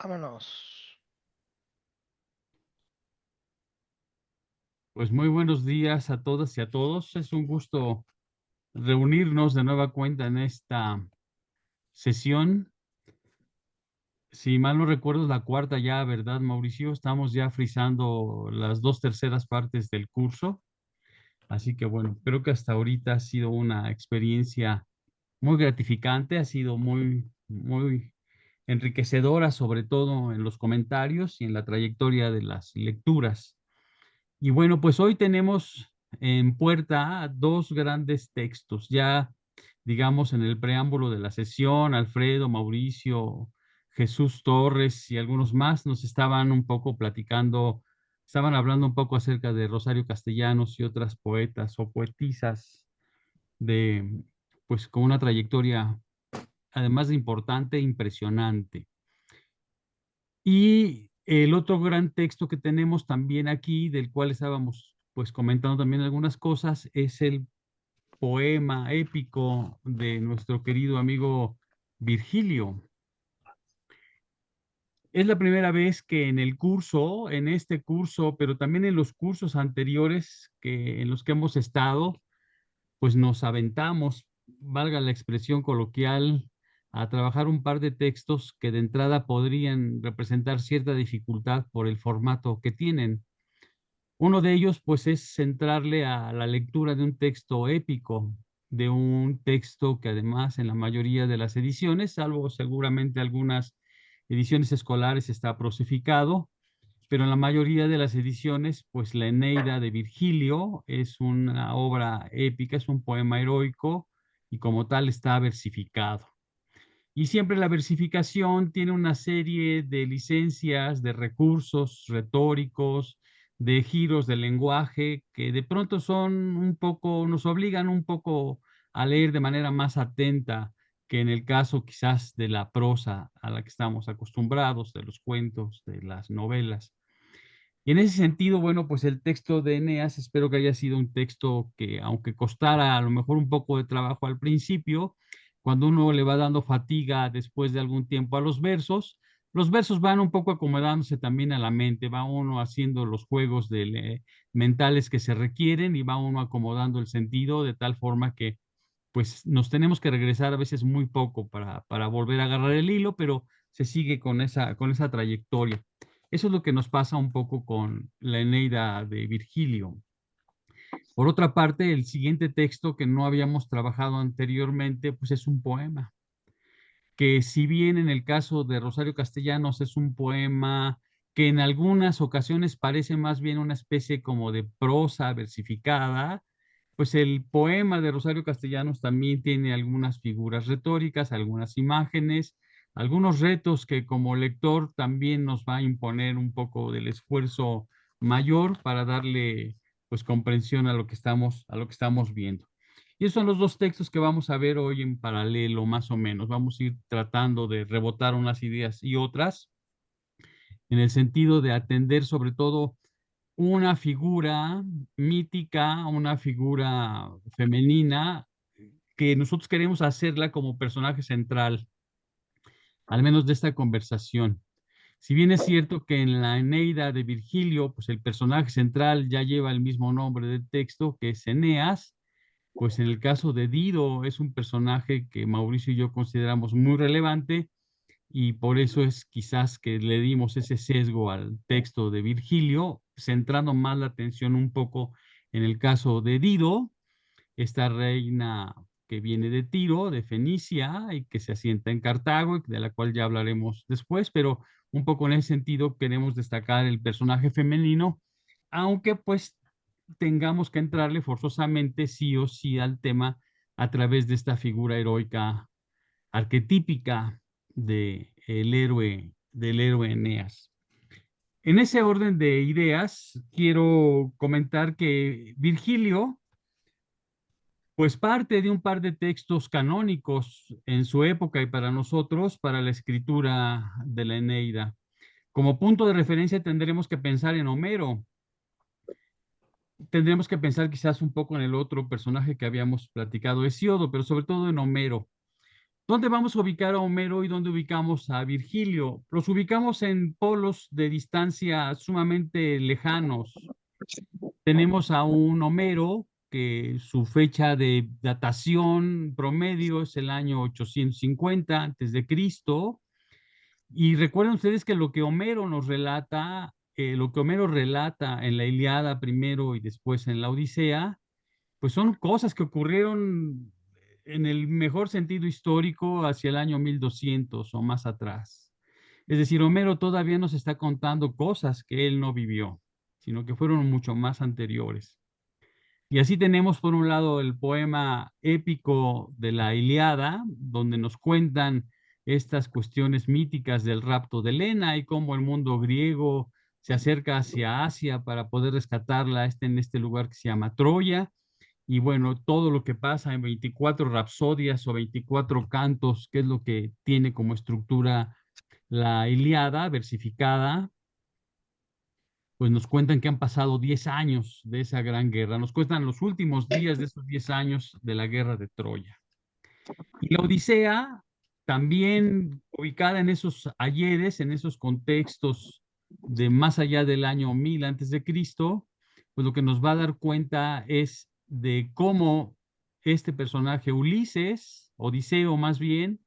Vámonos. Pues muy buenos días a todas y a todos. Es un gusto reunirnos de nueva cuenta en esta sesión. Si mal no recuerdo, es la cuarta ya, ¿verdad, Mauricio? Estamos ya frisando las 2/3 partes del curso. Así que bueno, creo que hasta ahorita ha sido una experiencia muy gratificante, ha sido muy enriquecedora, sobre todo en los comentarios y en la trayectoria de las lecturas. Y bueno, pues hoy tenemos en puerta dos grandes textos. Ya, digamos, en el preámbulo de la sesión, Alfredo, Mauricio, Jesús Torres y algunos más nos estaban un poco platicando, estaban hablando un poco acerca de Rosario Castellanos y otras poetas o poetisas de, pues, con una trayectoria, además de importante, impresionante. Y el otro gran texto que tenemos también aquí, del cual estábamos pues comentando también algunas cosas, es el poema épico de nuestro querido amigo Virgilio. Es la primera vez que en el curso, en este curso, pero también en los cursos anteriores en los que hemos estado, pues nos aventamos, valga la expresión coloquial, a trabajar un par de textos que de entrada podrían representar cierta dificultad por el formato que tienen. Uno de ellos, pues, es centrarle a la lectura de un texto épico, de un texto que además en la mayoría de las ediciones, salvo seguramente algunas ediciones escolares, está prosificado, pero en la mayoría de las ediciones, pues la Eneida de Virgilio es una obra épica, es un poema heroico y como tal está versificado. Y siempre la versificación tiene una serie de licencias, de recursos retóricos, de giros del lenguaje que de pronto son un poco, nos obligan un poco a leer de manera más atenta que en el caso quizás de la prosa a la que estamos acostumbrados, de los cuentos, de las novelas. Y en ese sentido, bueno, pues el texto de Eneas espero que haya sido un texto que, aunque costara a lo mejor un poco de trabajo al principio, cuando uno le va dando fatiga después de algún tiempo a los versos van un poco acomodándose también a la mente, va uno haciendo los juegos mentales que se requieren y va uno acomodando el sentido de tal forma que pues nos tenemos que regresar a veces muy poco para volver a agarrar el hilo, pero se sigue con esa trayectoria. Eso es lo que nos pasa un poco con la Eneida de Virgilio. Por otra parte, el siguiente texto que no habíamos trabajado anteriormente, pues es un poema, que si bien en el caso de Rosario Castellanos es un poema que en algunas ocasiones parece más bien una especie como de prosa versificada, pues el poema de Rosario Castellanos también tiene algunas figuras retóricas, algunas imágenes, algunos retos que como lector también nos va a imponer un poco del esfuerzo mayor para darle pues comprensión a lo que estamos viendo. Y esos son los dos textos que vamos a ver hoy en paralelo, más o menos. Vamos a ir tratando de rebotar unas ideas y otras, en el sentido de atender sobre todo una figura mítica, una figura femenina, que nosotros queremos hacerla como personaje central, al menos de esta conversación. Si bien es cierto que en la Eneida de Virgilio, pues el personaje central ya lleva el mismo nombre del texto, que es Eneas, pues en el caso de Dido es un personaje que Mauricio y yo consideramos muy relevante y por eso es quizás que le dimos ese sesgo al texto de Virgilio, centrando más la atención un poco en el caso de Dido, esta reina que viene de Tiro, de Fenicia, y que se asienta en Cartago, de la cual ya hablaremos después, pero un poco en ese sentido queremos destacar el personaje femenino, aunque pues tengamos que entrarle forzosamente sí o sí al tema a través de esta figura heroica arquetípica del héroe Eneas. En ese orden de ideas, quiero comentar que Virgilio, pues parte de un par de textos canónicos en su época y para nosotros, para la escritura de la Eneida. Como punto de referencia tendremos que pensar en Homero, tendremos que pensar quizás un poco en el otro personaje que habíamos platicado, Hesíodo, pero sobre todo en Homero. ¿Dónde vamos a ubicar a Homero y dónde ubicamos a Virgilio? Los ubicamos en polos de distancia sumamente lejanos. Tenemos a un Homero que su fecha de datación promedio es el año 850 antes de Cristo. Y recuerden ustedes que lo que Homero nos relata, lo que Homero relata en la Ilíada primero y después en la Odisea, pues son cosas que ocurrieron en el mejor sentido histórico hacia el año 1200 o más atrás. Es decir, Homero todavía nos está contando cosas que él no vivió, sino que fueron mucho más anteriores. Y así tenemos por un lado el poema épico de la Ilíada, donde nos cuentan estas cuestiones míticas del rapto de Helena y cómo el mundo griego se acerca hacia Asia para poder rescatarla en este lugar que se llama Troya. Y bueno, todo lo que pasa en 24 rapsodias o 24 cantos, que es lo que tiene como estructura la Ilíada versificada, pues nos cuentan que han pasado 10 años de esa gran guerra, nos cuentan los últimos días de esos 10 años de la guerra de Troya. Y la Odisea, también ubicada en esos ayeres, en esos contextos de más allá del año 1000 antes de Cristo, pues lo que nos va a dar cuenta es de cómo este personaje Ulises, Odiseo más bien,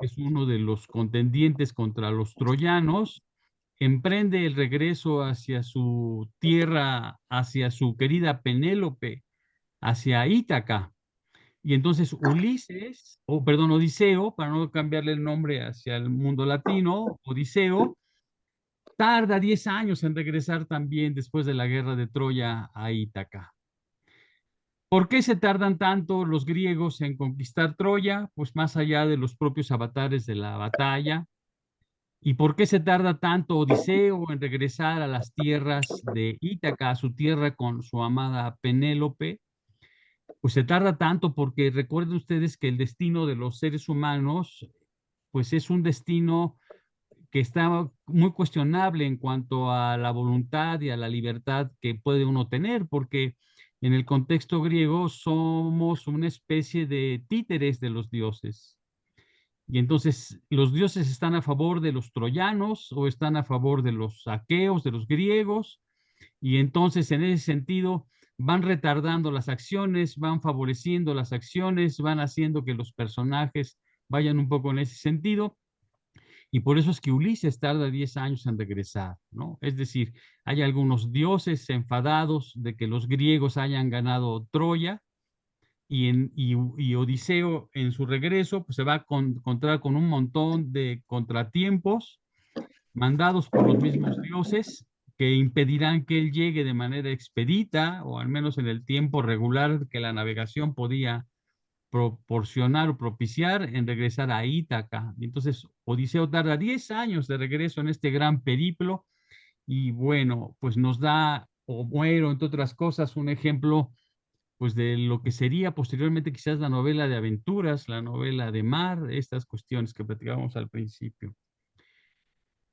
es uno de los contendientes contra los troyanos, emprende el regreso hacia su tierra, hacia su querida Penélope, hacia Ítaca. Y entonces Ulises, o perdón, Odiseo, para no cambiarle el nombre hacia el mundo latino, Odiseo, tarda 10 años en regresar también después de la guerra de Troya a Ítaca. ¿Por qué se tardan tanto los griegos en conquistar Troya? Pues más allá de los propios avatares de la batalla. ¿Y por qué se tarda tanto Odiseo en regresar a las tierras de Ítaca, a su tierra con su amada Penélope? Pues se tarda tanto porque recuerden ustedes que el destino de los seres humanos, pues es un destino que está muy cuestionable en cuanto a la voluntad y a la libertad que puede uno tener, porque en el contexto griego somos una especie de títeres de los dioses. Y entonces los dioses están a favor de los troyanos o están a favor de los aqueos, de los griegos, y entonces en ese sentido van retardando las acciones, van favoreciendo las acciones, van haciendo que los personajes vayan un poco en ese sentido. Y por eso es que Ulises tarda 10 años en regresar, ¿no? Es decir, hay algunos dioses enfadados de que los griegos hayan ganado Troya y Odiseo en su regreso pues se va a encontrar con un montón de contratiempos mandados por los mismos dioses que impedirán que él llegue de manera expedita o al menos en el tiempo regular que la navegación podía proporcionar o propiciar en regresar a Ítaca. Entonces, Odiseo tarda 10 años de regreso en este gran periplo y bueno, pues nos da Homero, entre otras cosas, un ejemplo pues de lo que sería posteriormente quizás la novela de aventuras, la novela de mar, estas cuestiones que platicábamos al principio.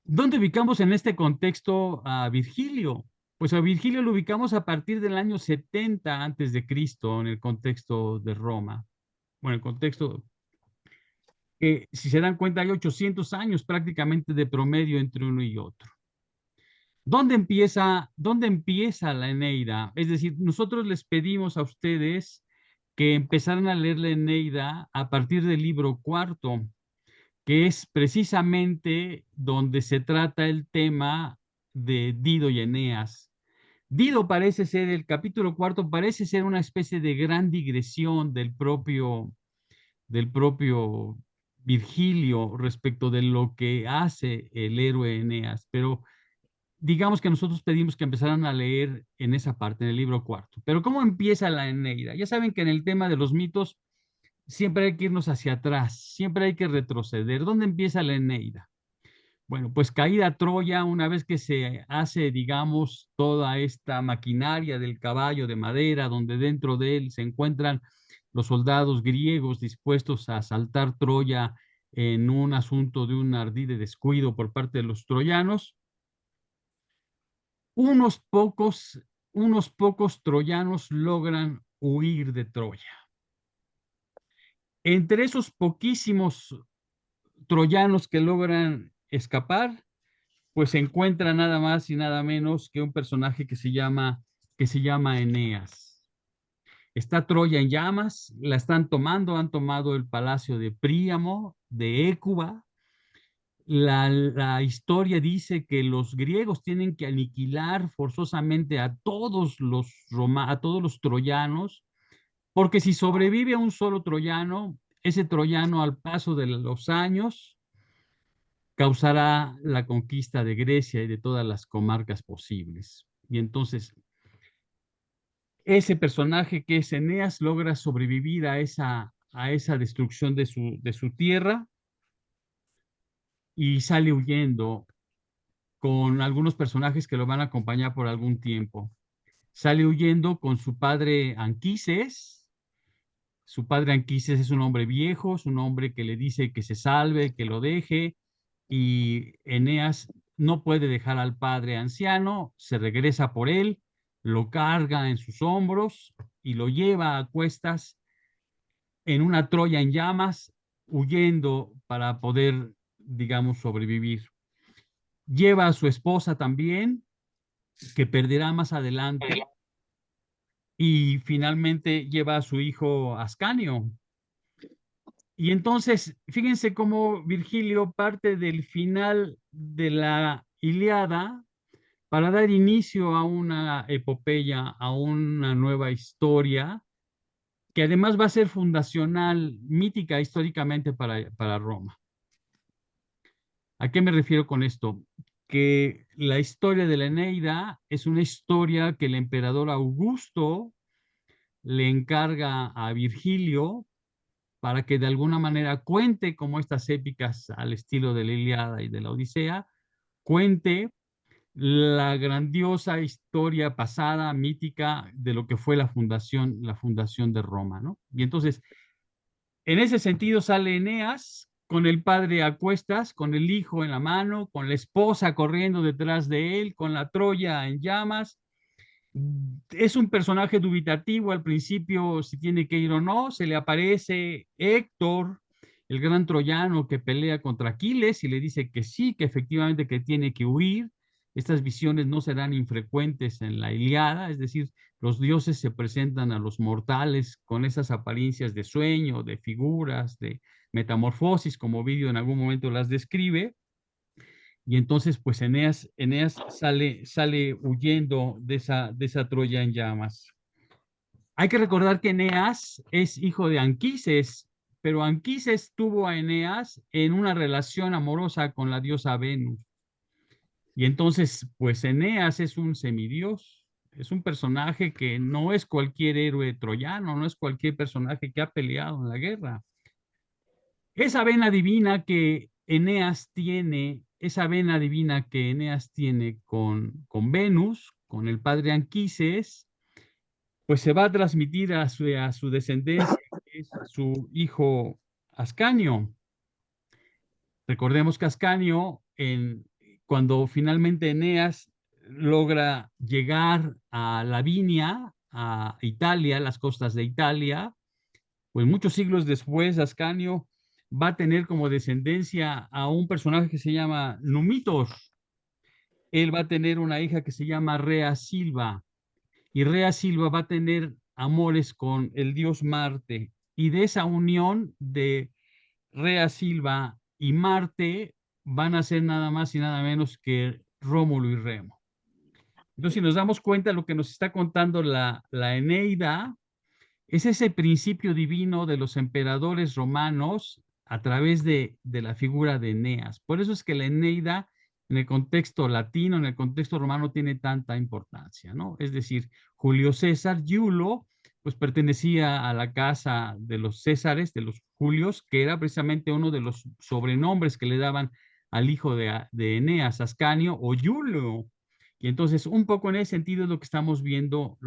¿Dónde ubicamos en este contexto a Virgilio? Pues a Virgilio lo ubicamos a partir del año 70 antes de Cristo en el contexto de Roma. Bueno, el contexto que si se dan cuenta hay 800 años prácticamente de promedio entre uno y otro. Dónde empieza la Eneida? Es decir, nosotros les pedimos a ustedes que empezaran a leer la Eneida a partir del libro cuarto, que es precisamente donde se trata el tema de Dido y Eneas. Dido parece ser, el capítulo cuarto parece ser una especie de gran digresión del propio Virgilio respecto de lo que hace el héroe Eneas, pero digamos que nosotros pedimos que empezaran a leer en esa parte, en el libro cuarto. Pero ¿cómo empieza la Eneida? Ya saben que en el tema de los mitos siempre hay que irnos hacia atrás, siempre hay que retroceder. ¿Dónde empieza la Eneida? Bueno, pues caída Troya, una vez que se hace, digamos, toda esta maquinaria del caballo de madera, donde dentro de él se encuentran los soldados griegos dispuestos a asaltar Troya en un asunto de un ardid de descuido por parte de los troyanos, unos pocos, unos pocos troyanos logran huir de Troya. Entre esos poquísimos troyanos que logran escapar, pues se encuentra nada más y nada menos que un personaje que se llama Eneas. Está Troya en llamas, la están tomando, han tomado el palacio de Príamo, de Écuba. La historia dice que los griegos tienen que aniquilar forzosamente a todos a todos los troyanos, porque si sobrevive a un solo troyano, ese troyano al paso de los años causará la conquista de Grecia y de todas las comarcas posibles. Y entonces ese personaje que es Eneas logra sobrevivir a esa destrucción de su tierra y sale huyendo con algunos personajes que lo van a acompañar por algún tiempo. Sale huyendo con su padre Anquises. Su padre Anquises es un hombre viejo, es un hombre que le dice que se salve, que lo deje, y Eneas no puede dejar al padre anciano, se regresa por él, lo carga en sus hombros y lo lleva a cuestas en una Troya en llamas, huyendo para poder, digamos, sobrevivir. Lleva a su esposa también, que perderá más adelante, y finalmente lleva a su hijo Ascanio. Y entonces, fíjense cómo Virgilio parte del final de la Ilíada para dar inicio a una epopeya, a una nueva historia, que además va a ser fundacional, mítica históricamente para Roma. ¿A qué me refiero con esto? Que la historia de la Eneida es una historia que el emperador Augusto le encarga a Virgilio para que de alguna manera cuente como estas épicas al estilo de la Ilíada y de la Odisea, cuente la grandiosa historia pasada, mítica, de lo que fue la fundación de Roma, ¿no? Y entonces, en ese sentido sale Eneas con el padre a cuestas, con el hijo en la mano, con la esposa corriendo detrás de él, con la Troya en llamas. Es un personaje dubitativo al principio si tiene que ir o no. Se le aparece Héctor, el gran troyano que pelea contra Aquiles y le dice que sí, que efectivamente que tiene que huir. Estas visiones no serán infrecuentes en la Ilíada, es decir, los dioses se presentan a los mortales con esas apariencias de sueño, de figuras, de metamorfosis, como Ovidio en algún momento las describe. Y entonces, pues Eneas sale huyendo de esa Troya en llamas. Hay que recordar que Eneas es hijo de Anquises, pero Anquises tuvo a Eneas en una relación amorosa con la diosa Venus. Y entonces, pues Eneas es un semidios, es un personaje que no es cualquier héroe troyano, no es cualquier personaje que ha peleado en la guerra. Esa vena divina que Eneas tiene, esa vena divina que Eneas tiene con Venus, con el padre Anquises, pues se va a transmitir a su descendencia, que es su hijo Ascanio. Recordemos que Ascanio, cuando finalmente Eneas logra llegar a Lavinia, a Italia, las costas de Italia, pues muchos siglos después, Ascanio va a tener como descendencia a un personaje que se llama Numitos. Él va a tener una hija que se llama Rea Silva, y Rea Silva va a tener amores con el dios Marte. Y de esa unión de Rea Silva y Marte van a ser nada más y nada menos que Rómulo y Remo. Entonces, si nos damos cuenta, lo que nos está contando la Eneida es ese principio divino de los emperadores romanos a través de la figura de Eneas. Por eso es que la Eneida en el contexto latino, en el contexto romano, tiene tanta importancia, ¿no? Es decir, Julio César, Iulo, pues pertenecía a la casa de los Césares, de los Julios, que era precisamente uno de los sobrenombres que le daban al hijo de Eneas, Ascanio o Iulo. Y entonces, un poco en ese sentido es lo que estamos viendo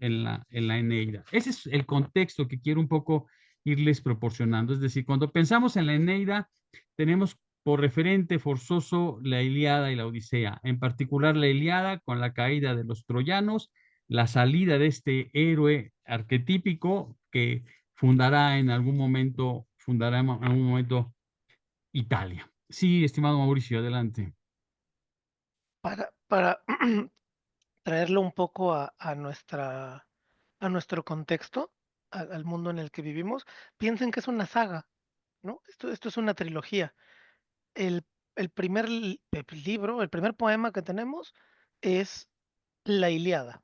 en la Eneida. Ese es el contexto que quiero un poco irles proporcionando. Es decir, cuando pensamos en la Eneida, tenemos por referente forzoso la Ilíada y la Odisea. En particular, la Ilíada con la caída de los troyanos, la salida de este héroe arquetípico que fundará en algún momento Italia. Sí, estimado Mauricio, adelante. Para traerlo un poco a nuestro contexto, al mundo en el que vivimos, piensen que es una saga, ¿no? Esto es una trilogía. El, el primer libro, el primer poema que tenemos es La Ilíada,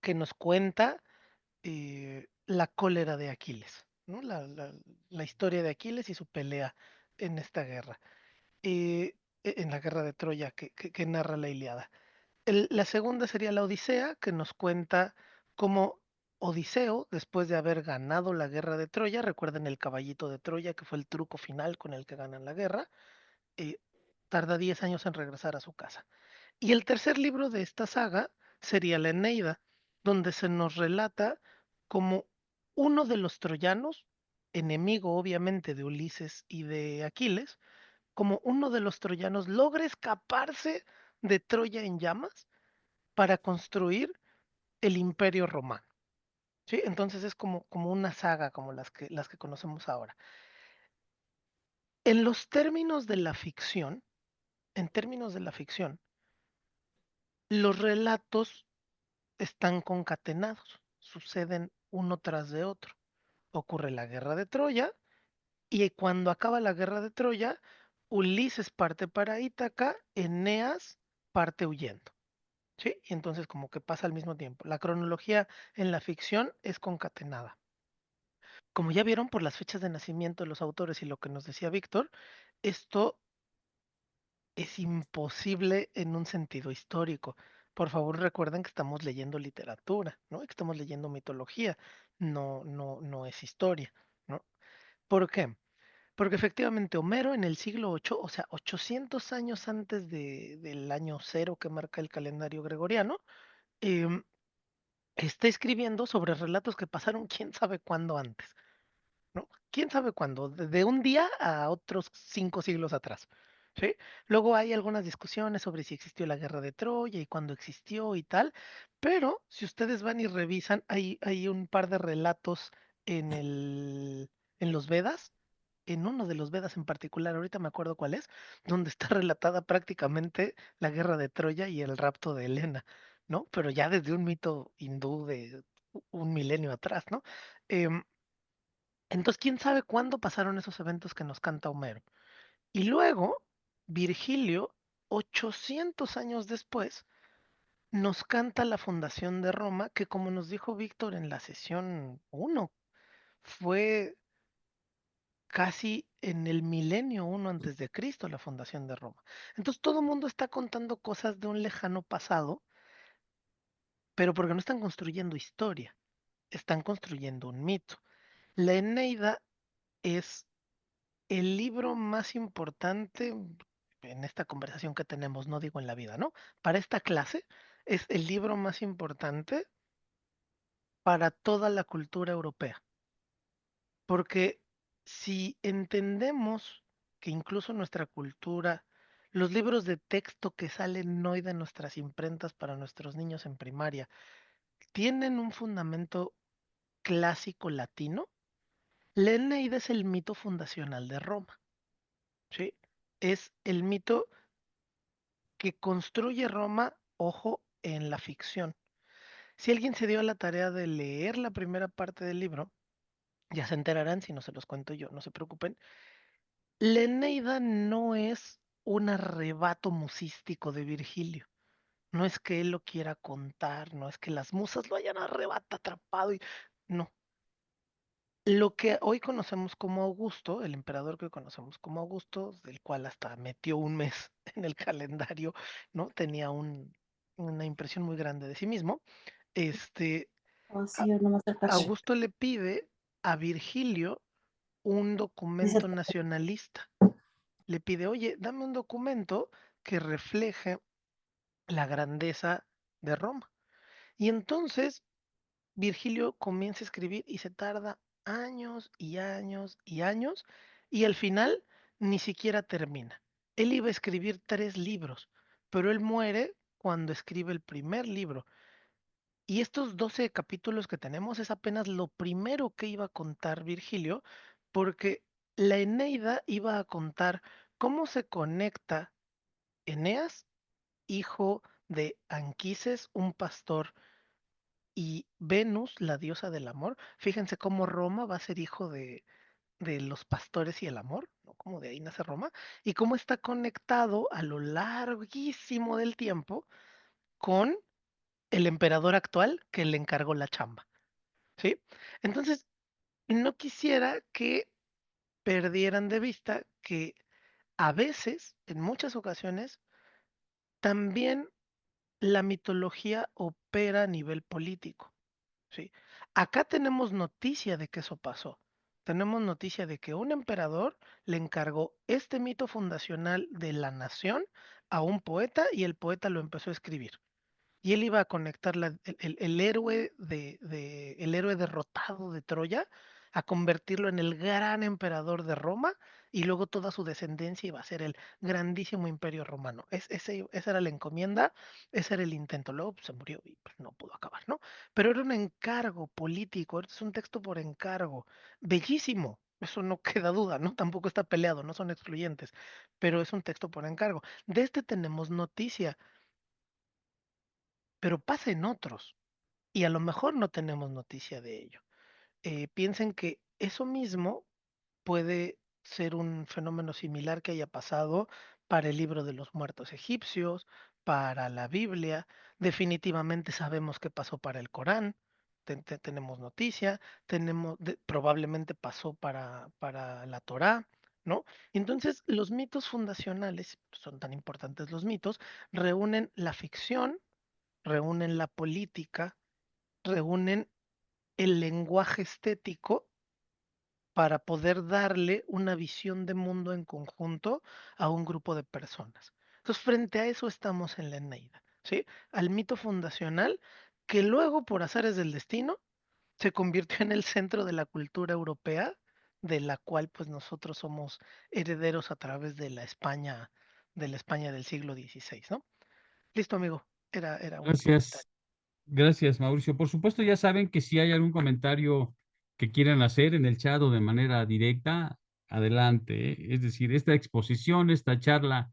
que nos cuenta la cólera de Aquiles, ¿no? La historia de Aquiles y su pelea en esta guerra, en la guerra de Troya que narra la Ilíada. La segunda sería la Odisea, que nos cuenta cómo Odiseo, después de haber ganado la guerra de Troya, recuerden el caballito de Troya, que fue el truco final con el que ganan la guerra, eh, tarda 10 años en regresar a su casa. Y el tercer libro de esta saga sería la Eneida, donde se nos relata cómo uno de los troyanos, enemigo obviamente de Ulises y de Aquiles, como uno de los troyanos logra escaparse de Troya en llamas para construir el Imperio Romano. ¿Sí? Entonces es como una saga como las que conocemos ahora. En los términos de la ficción, en términos de la ficción, los relatos están concatenados, suceden uno tras de otro. Ocurre la guerra de Troya y cuando acaba la guerra de Troya, Ulises parte para Ítaca, Eneas parte huyendo. ¿Sí? Y entonces como que pasa al mismo tiempo. La cronología en la ficción es concatenada. Como ya vieron por las fechas de nacimiento de los autores y lo que nos decía Víctor, esto es imposible en un sentido histórico. Por favor, recuerden que estamos leyendo literatura, ¿no? Que estamos leyendo mitología, no es historia, ¿no? ¿Por qué? Porque efectivamente Homero en el siglo VIII, o sea, 800 años antes del año cero que marca el calendario gregoriano, em, está escribiendo sobre relatos que pasaron quién sabe cuándo antes. ¿No? ¿Quién sabe cuándo? De un día a otros 5 siglos atrás, ¿sí? Luego hay algunas discusiones sobre si existió la guerra de Troya y cuándo existió y tal, pero si ustedes van y revisan, hay un par de relatos en en los Vedas, en uno de los Vedas en particular, ahorita me acuerdo cuál es, donde está relatada prácticamente la guerra de Troya y el rapto de Helena, ¿no? Pero ya desde un mito hindú de un milenio atrás, ¿no? Em, entonces, quién sabe cuándo pasaron esos eventos que nos canta Homero. Y luego, Virgilio, 800 años después, nos canta la fundación de Roma, que como nos dijo Víctor en la sesión uno, fue casi en el milenio 1 antes de Cristo la fundación de Roma. Entonces, todo el mundo está contando cosas de un lejano pasado, pero porque no están construyendo historia, están construyendo un mito. La Eneida es el libro más importante en esta conversación que tenemos, no digo en la vida, ¿no? Para esta clase es el libro más importante para toda la cultura europea, porque si entendemos que incluso nuestra cultura, los libros de texto que salen hoy de nuestras imprentas para nuestros niños en primaria, tienen un fundamento clásico latino, la Eneida es el mito fundacional de Roma, ¿sí? Es el mito que construye Roma, ojo, en la ficción. Si alguien se dio a la tarea de leer la primera parte del libro, ya se enterarán si no se los cuento yo, no se preocupen. La Eneida no es un arrebato musístico de Virgilio. No es que él lo quiera contar, no es que las musas lo hayan arrebatado, atrapado y no. Lo que hoy conocemos como Augusto, el emperador que hoy conocemos como Augusto, del cual hasta metió un mes en el calendario, ¿no? Tenía una impresión muy grande de sí mismo. Este, Oh, a- sí, no me hace caso. Augusto le pide a Virgilio un Dice, documento nacionalista. Le pide, oye, dame un documento que refleje la grandeza de Roma. Y entonces Virgilio comienza a escribir y se tarda años y años y años y al final ni siquiera termina. Él iba a escribir 3 libros, pero él muere cuando escribe el primer libro Y estos 12 capítulos que tenemos es apenas lo primero que iba a contar Virgilio, porque la Eneida iba a contar cómo se conecta Eneas, hijo de Anquises, un pastor, y Venus, la diosa del amor. Fíjense cómo Roma va a ser hijo de los pastores y el amor, ¿no? Como de ahí nace Roma, y cómo está conectado a lo larguísimo del tiempo con el emperador actual que le encargó la chamba, ¿sí? Entonces, no quisiera que perdieran de vista que a veces, en muchas ocasiones, también la mitología opera a nivel político, ¿sí? Acá tenemos noticia de que eso pasó. Tenemos noticia de que un emperador le encargó este mito fundacional de la nación a un poeta y el poeta lo empezó a escribir. Y él iba a conectar el héroe el héroe derrotado de Troya a convertirlo en el gran emperador de Roma y luego toda su descendencia iba a ser el grandísimo imperio romano. Esa era la encomienda, ese era el intento. Luego pues, se murió y pues, no pudo acabar, ¿no? Pero era un encargo político, es un texto por encargo, bellísimo. Eso no queda duda, ¿no? Tampoco está peleado, no son excluyentes, pero es un texto por encargo. De este tenemos noticia, pero pasa en otros y a lo mejor no tenemos noticia de ello. Piensen que eso mismo puede ser un fenómeno similar que haya pasado para el libro de los muertos egipcios, para la Biblia. Definitivamente sabemos qué pasó para el Corán. Tenemos noticia, probablemente pasó para la Torá, ¿no? Entonces, los mitos fundacionales, son tan importantes los mitos, reúnen la ficción, reúnen la política, reúnen el lenguaje estético para poder darle una visión de mundo en conjunto a un grupo de personas. Entonces, frente a eso estamos en la Eneida, ¿sí? Al mito fundacional que luego, por azares del destino, se convirtió en el centro de la cultura europea, de la cual pues nosotros somos herederos a través de la España del siglo XVI, ¿no? Listo, amigo. Era un Gracias, comentario. gracias, Mauricio. Por supuesto, ya saben que si hay algún comentario que quieran hacer en el chat o de manera directa, adelante, ¿eh? Es decir, esta exposición, esta charla,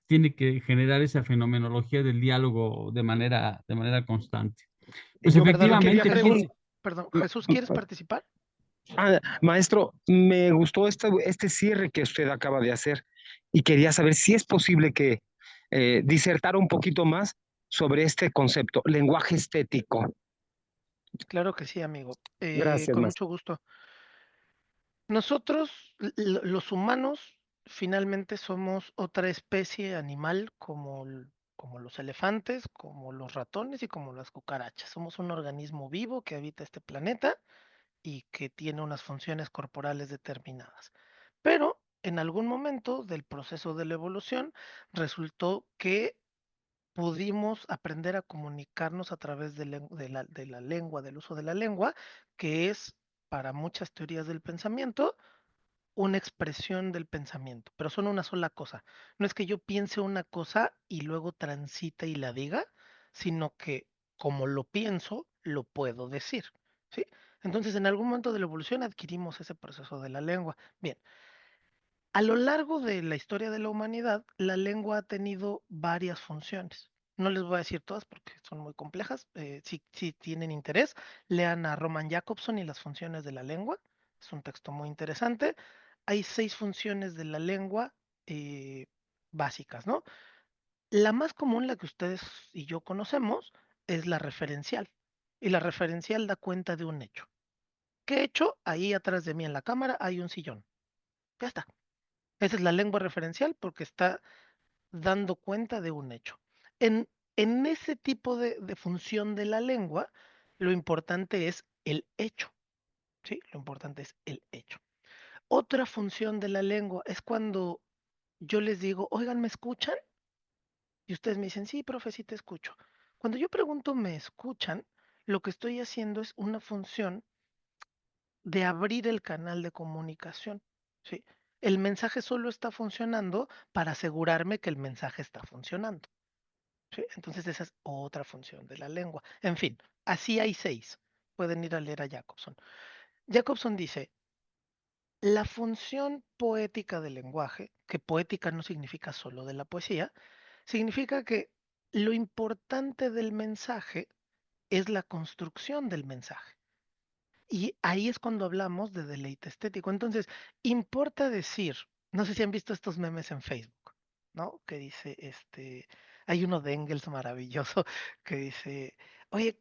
tiene que generar esa fenomenología del diálogo de manera constante. Pues Yo, Perdón, yo quería efectivamente, Jesús, preguntar, perdón, Jesús, ¿quieres participar? maestro, me gustó este cierre que usted acaba de hacer y quería saber si es posible que disertara un poquito más sobre este concepto, lenguaje estético. Claro que sí, amigo. Gracias, Con maestro. mucho gusto. Nosotros, los humanos, finalmente somos otra especie animal como los elefantes, como los ratones y como las cucarachas. Somos un organismo vivo que habita este planeta y que tiene unas funciones corporales determinadas. Pero en algún momento del proceso de la evolución resultó que pudimos aprender a comunicarnos a través de la lengua, del uso de la lengua, que es para muchas teorías del pensamiento una expresión del pensamiento, pero son una sola cosa. No es que yo piense una cosa y luego transita y la diga, sino que como lo pienso, lo puedo decir, ¿sí? Entonces, en algún momento de la evolución adquirimos ese proceso de la lengua. Bien, a lo largo de la historia de la humanidad, la lengua ha tenido varias funciones. No les voy a decir todas porque son muy complejas. Si tienen interés, lean a Roman Jacobson y las funciones de la lengua. Es un texto muy interesante. Hay 6 funciones de la lengua eh, básicas, ¿no? La más común, la que ustedes y yo conocemos, es la referencial. Y la referencial da cuenta de un hecho. ¿Qué hecho? Ahí atrás de mí en la cámara hay un sillón. Ya está. Esa es la lengua referencial porque está dando cuenta de un hecho. En, en ese tipo de función de la lengua, lo importante es el hecho, ¿sí? Lo importante es el hecho. Otra función de la lengua es cuando yo les digo, oigan, ¿me escuchan? Y ustedes me dicen, sí, profe, sí te escucho. Cuando yo pregunto, ¿me escuchan? Lo que estoy haciendo es una función de abrir el canal de comunicación, ¿sí? El mensaje solo está funcionando para asegurarme que el mensaje está funcionando. ¿sí? Entonces esa es otra función de la lengua. En fin, así hay 6. Pueden ir a leer a Jacobson. Jacobson dice, la función poética del lenguaje, que poética no significa solo de la poesía, significa que lo importante del mensaje es la construcción del mensaje. Y ahí es cuando hablamos de deleite estético. Entonces, importa decir, no sé si han visto estos memes en Facebook, ¿no? Que dice, hay uno de Engels maravilloso que dice, oye,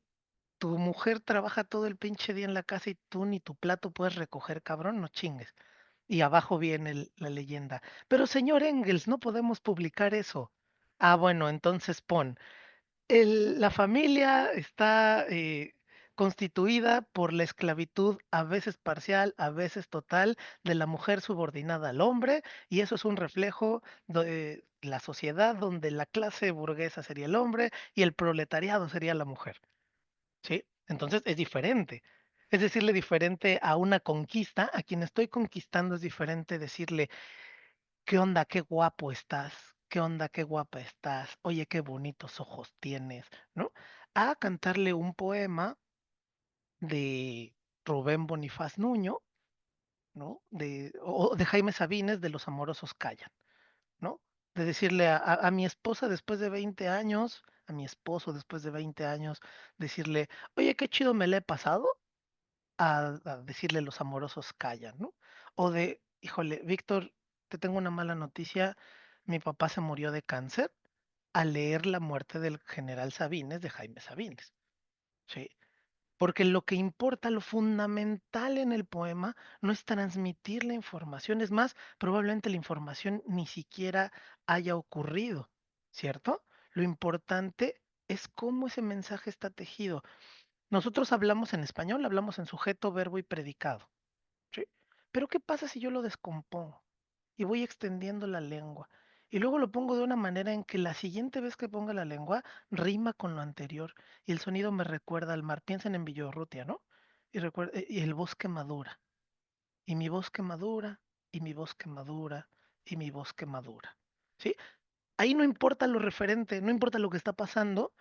tu mujer trabaja todo el pinche día en la casa y tú ni tu plato puedes recoger, cabrón, no chingues. Y abajo viene la leyenda. Pero señor Engels, no podemos publicar eso. Ah, bueno, entonces pon. La familia está constituida por la esclavitud, a veces parcial, a veces total, de la mujer subordinada al hombre, y eso es un reflejo de la sociedad donde la clase burguesa sería el hombre y el proletariado sería la mujer. ¿Sí? Entonces es diferente. Es decirle diferente a una conquista, a quien estoy conquistando es diferente decirle, ¿qué onda? Qué guapo estás. ¿Qué onda? Qué guapa estás. Oye, qué bonitos ojos tienes, ¿no? A cantarle un poema de Rubén Bonifaz Nuño, ¿no? O de Jaime Sabines de Los Amorosos Callan, ¿no? De decirle a mi esposa después de 20 años, a mi esposo después de 20 años, decirle, oye, qué chido me le he pasado, a decirle Los Amorosos Callan, ¿no? O de, híjole, Víctor, te tengo una mala noticia, mi papá se murió de cáncer, a leer La muerte del general Sabines de Jaime Sabines, ¿sí? Porque lo que importa, lo fundamental en el poema, no es transmitir la información, es más, probablemente la información ni siquiera haya ocurrido, ¿cierto? Lo importante es cómo ese mensaje está tejido. Nosotros hablamos en español, hablamos en sujeto, verbo y predicado, ¿sí? Pero ¿qué pasa si yo lo descompongo y voy extendiendo la lengua? Y luego lo pongo de una manera en que la siguiente vez que ponga la lengua rima con lo anterior y el sonido me recuerda al mar. Piensen en Villorrutia, ¿no? Y el bosque madura, y mi bosque madura, y mi bosque madura, y mi bosque madura. ¿Sí? Ahí no importa lo referente, no importa lo que está pasando,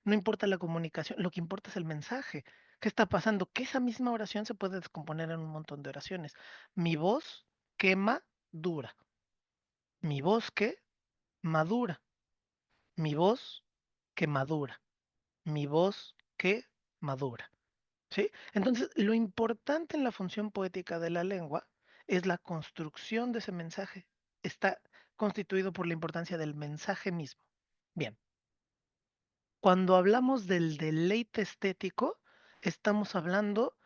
no importa la comunicación, lo que importa es el mensaje. ¿Qué está pasando? Que esa misma oración se puede descomponer en un montón de oraciones. Mi voz quema dura. Mi bosque madura. Mi voz que madura. Mi voz que madura. ¿Sí? Entonces, lo importante en la función poética de la lengua es la construcción de ese mensaje. Está constituido por la importancia del mensaje mismo. Bien. Cuando hablamos del deleite estético, estamos hablando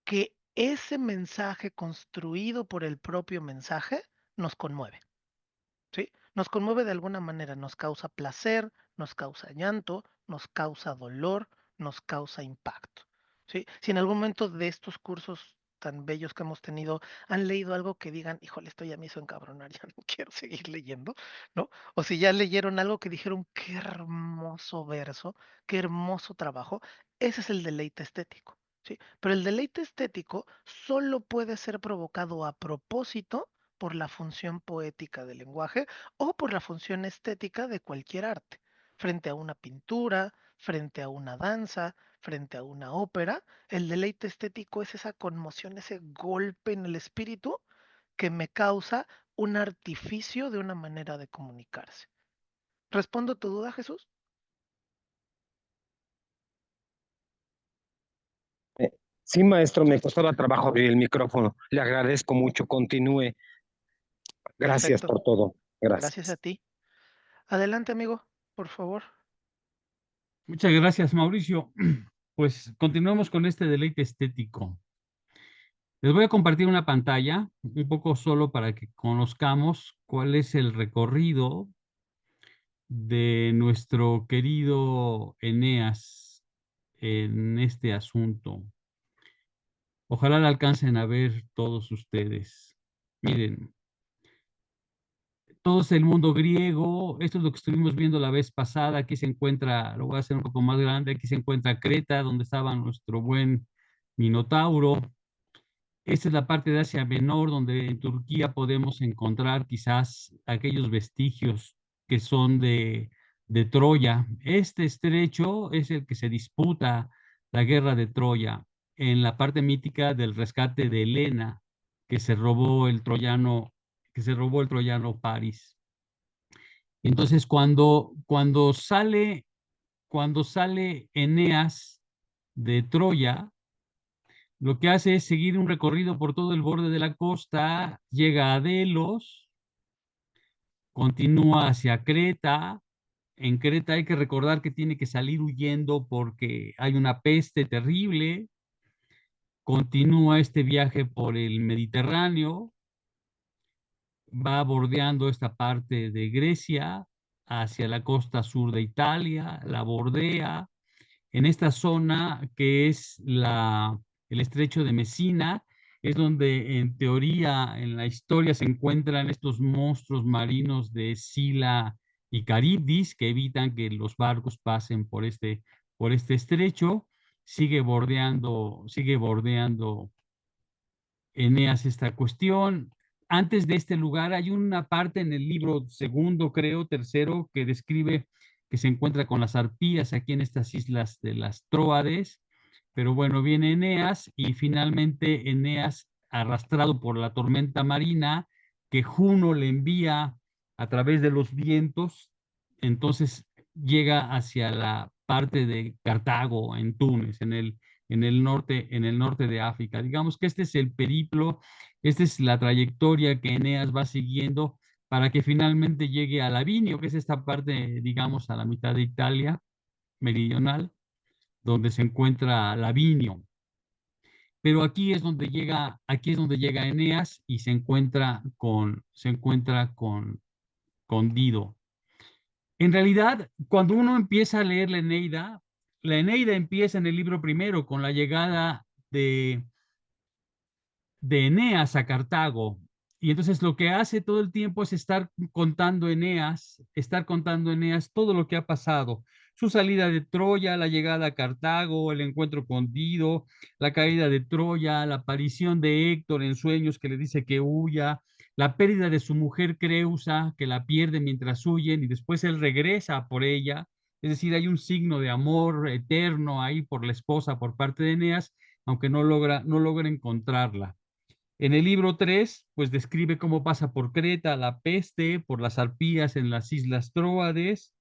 que ese mensaje construido por el propio mensaje nos conmueve, ¿sí? Nos conmueve de alguna manera, nos causa placer, nos causa llanto, nos causa dolor, nos causa impacto, ¿sí? Si en algún momento de estos cursos tan bellos que hemos tenido han leído algo que digan, híjole, esto ya me hizo encabronar, ya no quiero seguir leyendo, ¿no? O si ya leyeron algo que dijeron, qué hermoso verso, qué hermoso trabajo, ese es el deleite estético, ¿sí? Pero el deleite estético solo puede ser provocado a propósito por la función poética del lenguaje o por la función estética de cualquier arte. Frente a una pintura, frente a una danza, frente a una ópera, el deleite estético es esa conmoción, ese golpe en el espíritu que me causa un artificio de una manera de comunicarse. ¿Respondo tu duda, Jesús? Sí, maestro, me costaba trabajo abrir el micrófono. Le agradezco mucho. Continúe. Gracias Perfecto. por todo. Gracias a Gracias. ti. Adelante, amigo, por favor. Muchas gracias, Mauricio. Pues continuamos con este deleite estético. Les voy a compartir una pantalla, un poco solo para que conozcamos cuál es el recorrido de nuestro querido Eneas en este asunto. Ojalá la alcancen a ver todos ustedes. Miren, todo es el mundo griego, esto es lo que estuvimos viendo la vez pasada, aquí se encuentra, lo voy a hacer un poco más grande, aquí se encuentra Creta, donde estaba nuestro buen Minotauro. Esta es la parte de Asia Menor, donde en Turquía podemos encontrar quizás aquellos vestigios que son de de Troya. Este estrecho es el que se disputa la guerra de Troya en la parte mítica del rescate de Helena, que se robó el troyano, Paris. Entonces, cuando sale Eneas de Troya, lo que hace es seguir un recorrido por todo el borde de la costa, llega a Delos, continúa hacia Creta. En Creta hay que recordar que tiene que salir huyendo porque hay una peste terrible. Continúa este viaje por el Mediterráneo, va bordeando esta parte de Grecia hacia la costa sur de Italia, la bordea en esta zona que es el estrecho de Messina, es donde en teoría en la historia se encuentran estos monstruos marinos de Sila y Caribdis que evitan que los barcos pasen por este estrecho. Sigue bordeando Eneas esta cuestión. Antes de este lugar hay una parte en el libro segundo, creo, tercero, que describe que se encuentra con las arpías aquí en estas islas de las Tróades. Pero bueno, viene Eneas y finalmente Eneas, arrastrado por la tormenta marina que Juno le envía a través de los vientos, entonces llega hacia la parte de Cartago, en Túnez, en el norte de África. Digamos que este es el periplo, esta es la trayectoria que Eneas va siguiendo para que finalmente llegue a Lavinio, que es esta parte, digamos, a la mitad de Italia meridional, donde se encuentra Lavinio. Pero aquí es donde llega Eneas y se encuentra con Dido. En realidad, cuando uno empieza a leer la Eneida empieza en el libro primero con la llegada de Eneas a Cartago. Y entonces lo que hace todo el tiempo es estar contando Eneas todo lo que ha pasado. Su salida de Troya, la llegada a Cartago, el encuentro con Dido, la caída de Troya, la aparición de Héctor en sueños que le dice que huya, la pérdida de su mujer Creusa, que la pierde mientras huyen y después él regresa por ella. Es decir, hay un signo de amor eterno ahí por la esposa por parte de Eneas, aunque no logra encontrarla. En el libro 3, pues describe cómo pasa por Creta, la peste, por las arpías en las islas Tróades.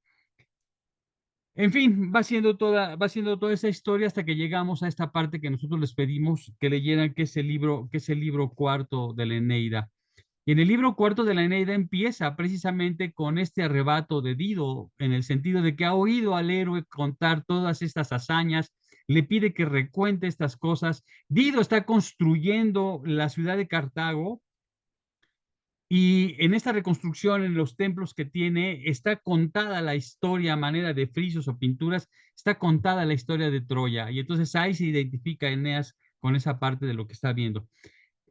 En fin, va siendo toda esa historia hasta que llegamos a esta parte que nosotros les pedimos que leyeran, que es el libro cuarto de la Eneida. Y en el libro cuarto de la Eneida empieza precisamente con este arrebato de Dido, en el sentido de que ha oído al héroe contar todas estas hazañas, le pide que recuente estas cosas. Dido está construyendo la ciudad de Cartago y en esta reconstrucción, en los templos que tiene, está contada la historia a manera de frisos o pinturas, está contada la historia de Troya. Y entonces ahí se identifica Eneas con esa parte de lo que está viendo.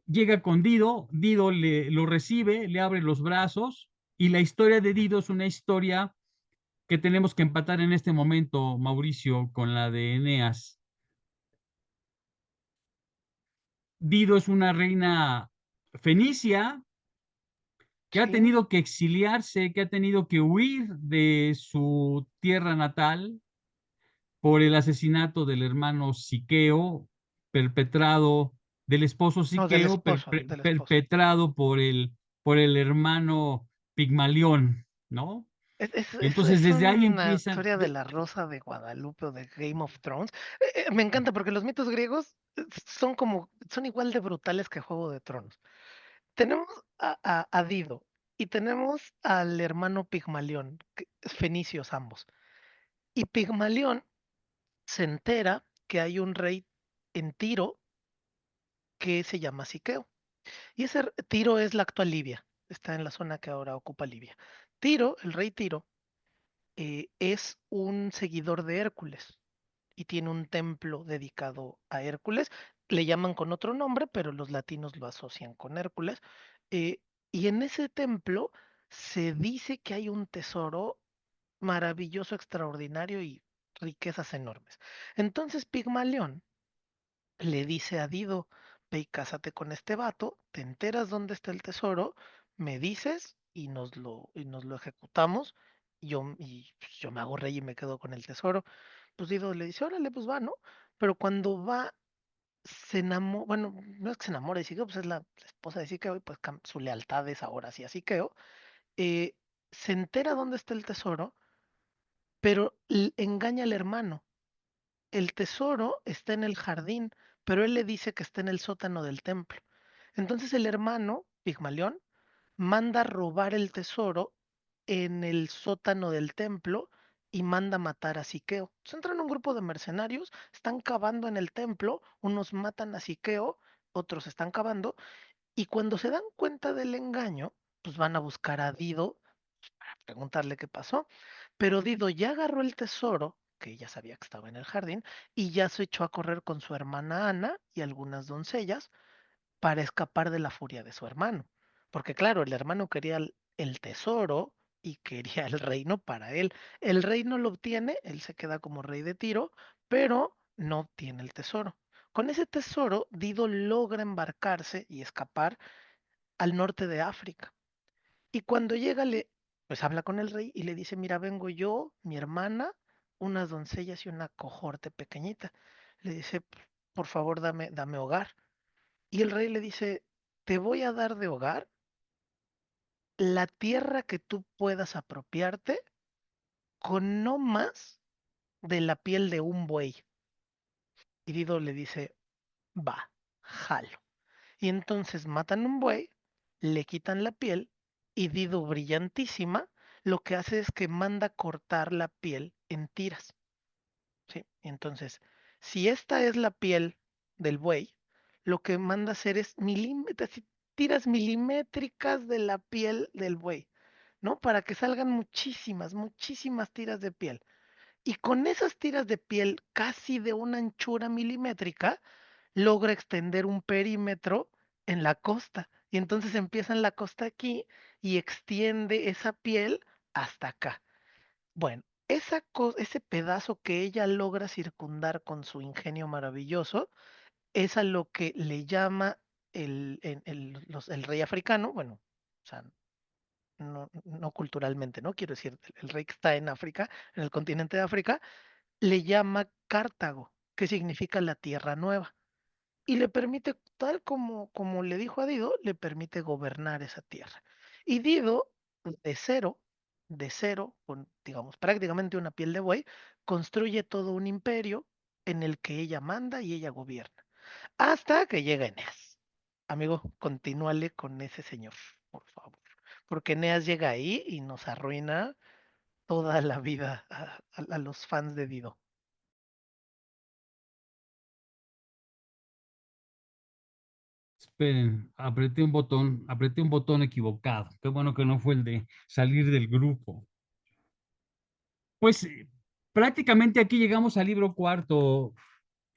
Llega con Dido, Dido lo recibe, le abre los brazos y la historia de Dido es una historia que tenemos que empatar en este momento, Mauricio, con la de Eneas. Dido es una reina fenicia que ha Sí, tenido que exiliarse, que ha tenido que huir de su tierra natal por el asesinato del hermano Siqueo, perpetrado, del esposo no, Siqueo, del esposo. perpetrado por el hermano Pigmalión, ¿no? Y entonces Es desde ahí una empiezan, historia de la Rosa de Guadalupe o de Game of Thrones. Me encanta porque los mitos griegos son igual de brutales que Juego de Tronos. Tenemos a Dido y tenemos al hermano Pigmalión, fenicios ambos. Y Pigmalión se entera que hay un rey en Tiro que se llama Siqueo. Y ese Tiro es la actual Libia, está en la zona que ahora ocupa Libia. Tiro, el rey Tiro, es un seguidor de Hércules y tiene un templo dedicado a Hércules. Le llaman con otro nombre, pero los latinos lo asocian con Hércules. eh, y en ese templo se dice que hay un tesoro maravilloso, extraordinario y riquezas enormes. Entonces Pigmalión le dice a Dido, ve y cásate con este vato, te enteras dónde está el tesoro, me dices y nos lo ejecutamos Pues, yo me hago rey y me quedo con el tesoro. Pues Dido le dice, órale, pues va, ¿no? Pero cuando va, se enamora, bueno, no es que se enamore de Siqueo, pues es la esposa de Siqueo y pues su lealtad es ahora sí a Siqueo. eh, Se entera dónde está el tesoro, pero engaña al hermano. El tesoro está en el jardín, pero él le dice que está en el sótano del templo. Entonces el hermano, Pigmalión, manda robar el tesoro en el sótano del templo y manda matar a Siqueo. Se entran un grupo de mercenarios, están cavando en el templo, unos matan a Siqueo, otros están cavando, y cuando se dan cuenta del engaño, pues van a buscar a Dido para preguntarle qué pasó. Pero Dido ya agarró el tesoro, que ella sabía que estaba en el jardín, y ya se echó a correr con su hermana Ana y algunas doncellas para escapar de la furia de su hermano. Porque claro, el hermano quería el tesoro y quería el reino para él. El reino lo obtiene, él se queda como rey de Tiro, pero no obtiene el tesoro. Con ese tesoro, Dido logra embarcarse y escapar al norte de África. Y cuando llega, pues habla con el rey y le dice, mira, vengo yo, mi hermana, unas doncellas y una cohorte pequeñita. Le dice, por favor, dame hogar. Y el rey le dice, te voy a dar de hogar la tierra que tú puedas apropiarte con no más de la piel de un buey. Y Dido le dice, va, jalo. Y entonces matan un buey, le quitan la piel y Dido, brillantísima, lo que hace es que manda cortar la piel en tiras. ¿Sí? Entonces, si esta es la piel del buey, lo que manda hacer es tiras milimétricas de la piel del buey, ¿no? Para que salgan muchísimas, muchísimas tiras de piel. Y con esas tiras de piel casi de una anchura milimétrica, logra extender un perímetro en la costa. Y entonces empieza en la costa aquí y extiende esa piel hasta acá. Bueno, ese pedazo que ella logra circundar con su ingenio maravilloso es a lo que le llama el rey africano, bueno, o sea, no culturalmente, ¿no? Quiero decir, el rey que está en África, en el continente de África, le llama Cartago, que significa la tierra nueva y le permite, tal como le dijo a Dido, le permite gobernar esa tierra. Y Dido, de cero, con, digamos, prácticamente una piel de buey, construye todo un imperio en el que ella manda y ella gobierna. Hasta que llega Eneas. Amigo, continúale con ese señor, por favor. Porque Eneas llega ahí y nos arruina toda la vida a los fans de Dido. Esperen, apreté un botón equivocado. Qué bueno que no fue el de salir del grupo. Pues prácticamente aquí llegamos al libro cuarto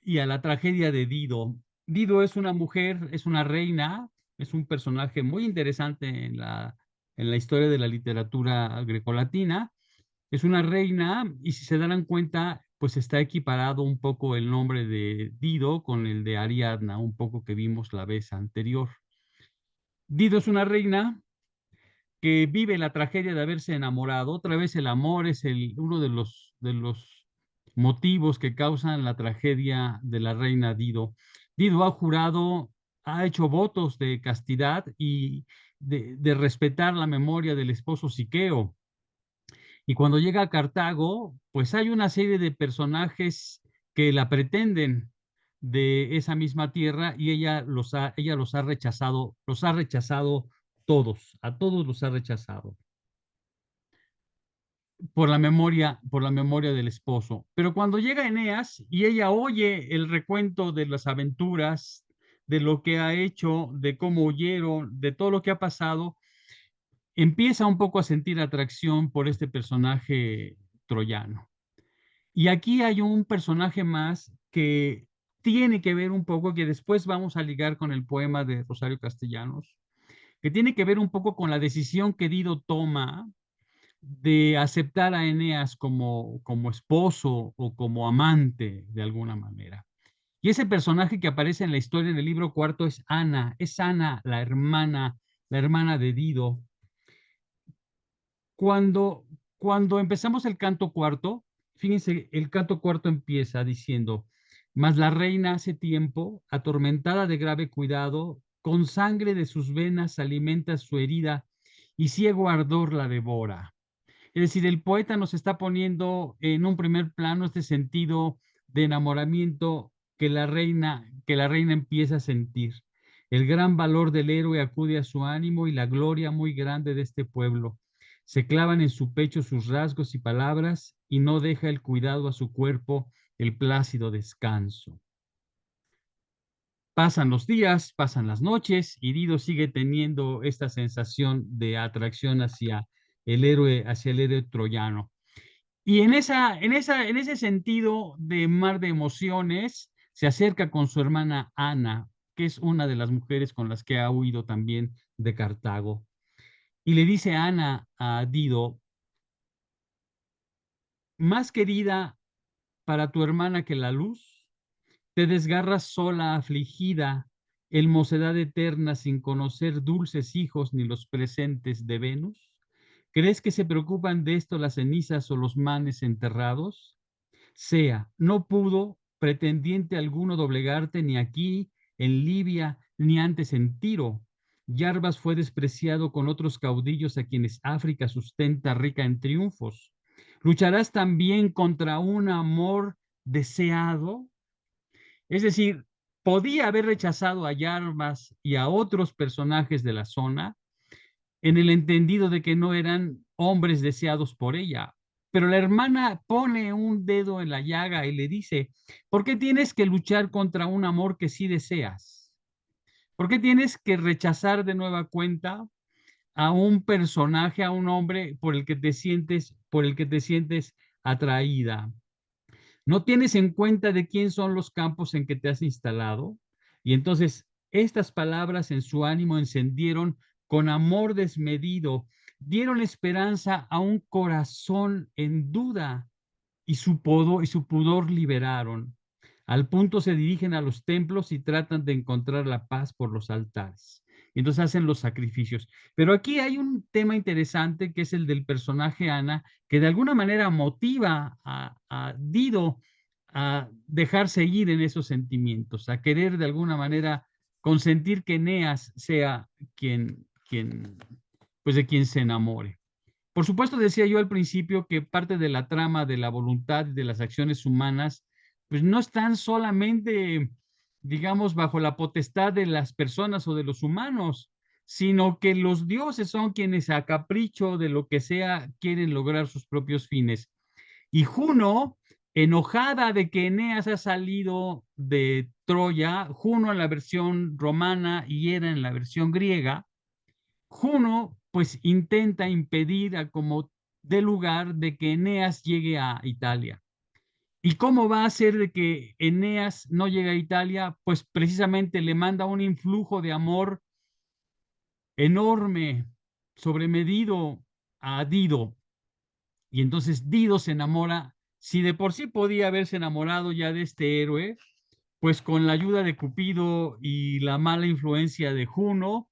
y a la tragedia de Dido. Dido es una mujer, es una reina, es un personaje muy interesante en la historia de la literatura grecolatina. Es una reina y si se darán cuenta, pues está equiparado un poco el nombre de Dido con el de Ariadna, un poco que vimos la vez anterior. Dido es una reina que vive la tragedia de haberse enamorado. Otra vez el amor es uno de los motivos que causan la tragedia de la reina Dido. Dido ha jurado, ha hecho votos de castidad y de respetar la memoria del esposo Siqueo. Y cuando llega a Cartago, pues hay una serie de personajes que la pretenden de esa misma tierra y ella los ha rechazado todos, a todos los ha rechazado por la memoria del esposo. Pero cuando llega Eneas y ella oye el recuento de las aventuras, de lo que ha hecho, de cómo huyeron, de todo lo que ha pasado, empieza un poco a sentir atracción por este personaje troyano. Y aquí hay un personaje más que tiene que ver un poco, que después vamos a ligar con el poema de Rosario Castellanos, que tiene que ver un poco con la decisión que Dido toma de aceptar a Eneas como esposo o como amante de alguna manera. Y ese personaje que aparece en la historia en el libro cuarto es Ana, la hermana de Dido. Cuando cuando empezamos el canto cuarto, fíjense, el canto cuarto empieza diciendo: mas la reina hace tiempo, atormentada de grave cuidado, con sangre de sus venas alimenta su herida y ciego ardor la devora. Es decir, el poeta nos está poniendo en un primer plano este sentido de enamoramiento que la reina empieza a sentir. El gran valor del héroe acude a su ánimo y la gloria muy grande de este pueblo. Se clavan en su pecho sus rasgos y palabras y no deja el cuidado a su cuerpo el plácido descanso. Pasan los días, pasan las noches y Dido sigue teniendo esta sensación de atracción hacia el héroe troyano. Y en ese sentido de mar de emociones, se acerca con su hermana Ana, que es una de las mujeres con las que ha huido también de Cartago. Y le dice Ana a Dido: más querida para tu hermana que la luz, te desgarras sola, afligida, el mocedad eterna sin conocer dulces hijos ni los presentes de Venus. ¿Crees que se preocupan de esto las cenizas o los manes enterrados? Sea, no pudo pretendiente alguno doblegarte ni aquí, en Libia, ni antes en Tiro. Yarbas fue despreciado con otros caudillos a quienes África sustenta rica en triunfos. ¿Lucharás también contra un amor deseado? Es decir, podía haber rechazado a Yarbas y a otros personajes de la zona en el entendido de que no eran hombres deseados por ella. Pero la hermana pone un dedo en la llaga y le dice: ¿por qué tienes que luchar contra un amor que sí deseas? ¿Por qué tienes que rechazar de nueva cuenta a un personaje, a un hombre por el que te sientes atraída? ¿No tienes en cuenta de quién son los campos en que te has instalado? Y entonces estas palabras en su ánimo encendieron con amor desmedido, dieron esperanza a un corazón en duda y su pudor liberaron. Al punto se dirigen a los templos y tratan de encontrar la paz por los altares. Y entonces hacen los sacrificios. Pero aquí hay un tema interesante que es el del personaje Ana, que de alguna manera motiva a Dido a dejarse ir en esos sentimientos, a querer de alguna manera consentir que Eneas sea pues de quien se enamore. Por supuesto, decía yo al principio que parte de la trama de la voluntad y de las acciones humanas, pues no están solamente, digamos, bajo la potestad de las personas o de los humanos, sino que los dioses son quienes a capricho de lo que sea quieren lograr sus propios fines. Y Juno, enojada de que Eneas ha salido de Troya, Juno en la versión romana y Hera en la versión griega, Juno pues intenta impedir a como de lugar de que Eneas llegue a Italia. ¿Y cómo va a ser de que Eneas no llegue a Italia? Pues precisamente le manda un influjo de amor enorme, sobremedido a Dido. Y entonces Dido se enamora, si de por sí podía haberse enamorado ya de este héroe, pues con la ayuda de Cupido y la mala influencia de Juno,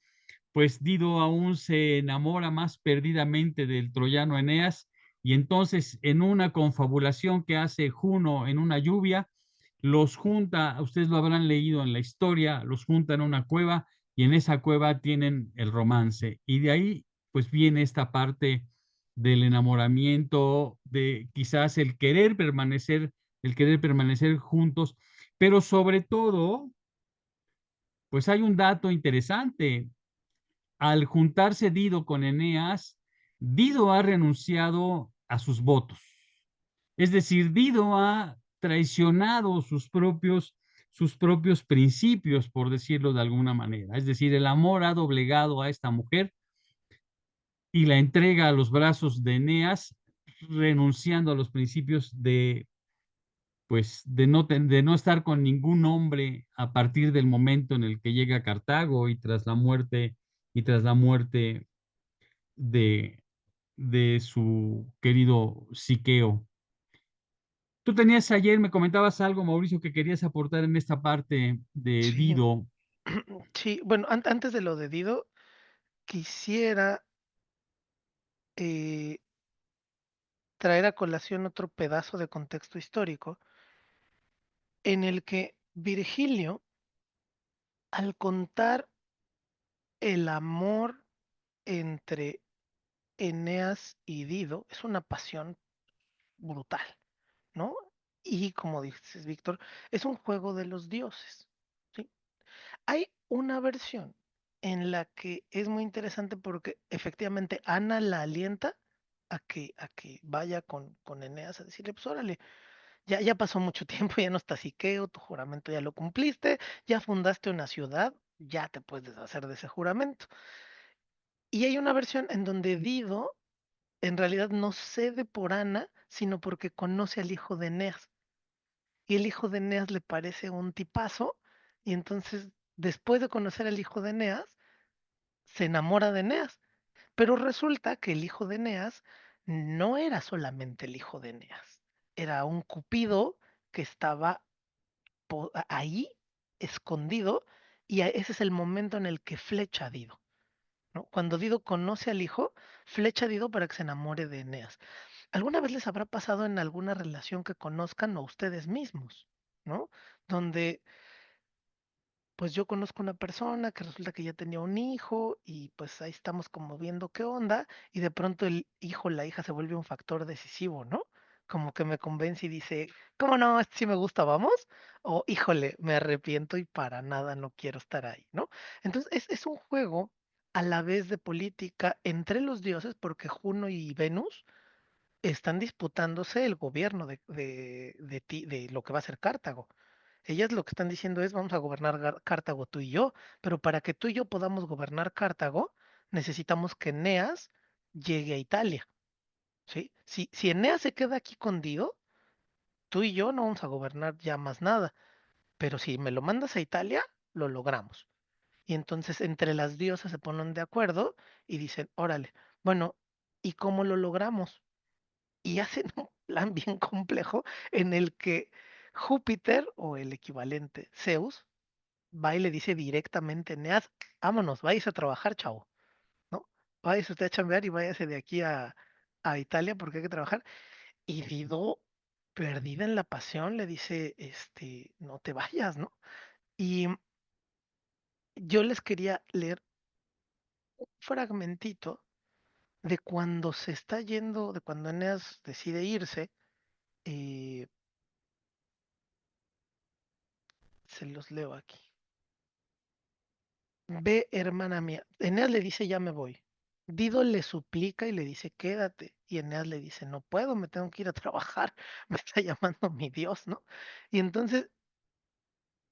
pues Dido aún se enamora más perdidamente del troyano Eneas y entonces en una confabulación que hace Juno en una lluvia, los junta, ustedes lo habrán leído en la historia, los junta en una cueva y en esa cueva tienen el romance y de ahí pues viene esta parte del enamoramiento, de quizás el querer permanecer juntos, pero sobre todo, pues hay un dato interesante. Al juntarse Dido con Eneas, Dido ha renunciado a sus votos. Es decir, Dido ha traicionado sus propios principios, por decirlo de alguna manera. Es decir, el amor ha doblegado a esta mujer y la entrega a los brazos de Eneas, renunciando a los principios pues, de no estar con ningún hombre a partir del momento en el que llega a Cartago y tras la muerte de, de su querido Siqueo. Tú tenías ayer, me comentabas algo, Mauricio, que querías aportar en esta parte de Sí, Dido. sí, bueno, antes de lo de Dido, quisiera, eh, traer a colación otro pedazo de contexto histórico en el que Virgilio, al contar el amor entre Eneas y Dido, es una pasión brutal, ¿no? Y como dices, Víctor, es un juego de los dioses, ¿sí? Hay una versión en la que es muy interesante porque efectivamente Ana la alienta a que vaya con Eneas a decirle, pues órale, ya pasó mucho tiempo, ya no estás Siqueo, tu juramento ya lo cumpliste, ya fundaste una ciudad, ya te puedes deshacer de ese juramento. Y hay una versión en donde Dido en realidad no cede por Ana, sino porque conoce al hijo de Eneas. Y el hijo de Eneas le parece un tipazo, y entonces, después de conocer al hijo de Eneas, se enamora de Eneas. Pero resulta que el hijo de Eneas no era solamente el hijo de Eneas, era un cupido que estaba ahí, escondido, y ese es el momento en el que flecha a Dido, ¿no? Cuando Dido conoce al hijo, flecha a Dido para que se enamore de Eneas. ¿Alguna vez les habrá pasado en alguna relación que conozcan o ustedes mismos, ¿no? Donde pues yo conozco una persona que resulta que ya tenía un hijo y pues ahí estamos como viendo qué onda y de pronto el hijo, la hija se vuelve un factor decisivo, ¿no? Como que me convence y dice, ¿cómo no? Este sí me gusta, vamos. O híjole, me arrepiento y para nada no quiero estar ahí, ¿no? Entonces es un juego a la vez de política entre los dioses porque Juno y Venus están disputándose el gobierno de lo que va a ser Cartago. Ellas lo que están diciendo es vamos a gobernar Cartago tú y yo, pero para que tú y yo podamos gobernar Cartago, necesitamos que Eneas llegue a Italia, ¿sí? Si Eneas se queda aquí con Dido, tú y yo no vamos a gobernar ya más nada, pero si me lo mandas a Italia, lo logramos. Y entonces entre las diosas se ponen de acuerdo y dicen, órale, bueno, ¿y cómo lo logramos? Y hacen un plan bien complejo en el que Júpiter o el equivalente Zeus va y le dice directamente a Eneas, vámonos, váyase a trabajar, chavo, ¿no? Váyase usted a chambear y váyase de aquí a Italia porque hay que trabajar. Y Dido, perdida en la pasión, le dice, no te vayas, ¿no? Y yo les quería leer un fragmentito de cuando se está yendo, de cuando Eneas decide irse, eh, se los leo aquí. Ve, hermana mía. Eneas le dice, ya me voy. Dido le suplica y le dice, quédate. Y Eneas le dice, no puedo, me tengo que ir a trabajar. Me está llamando mi Dios, ¿no? Y entonces,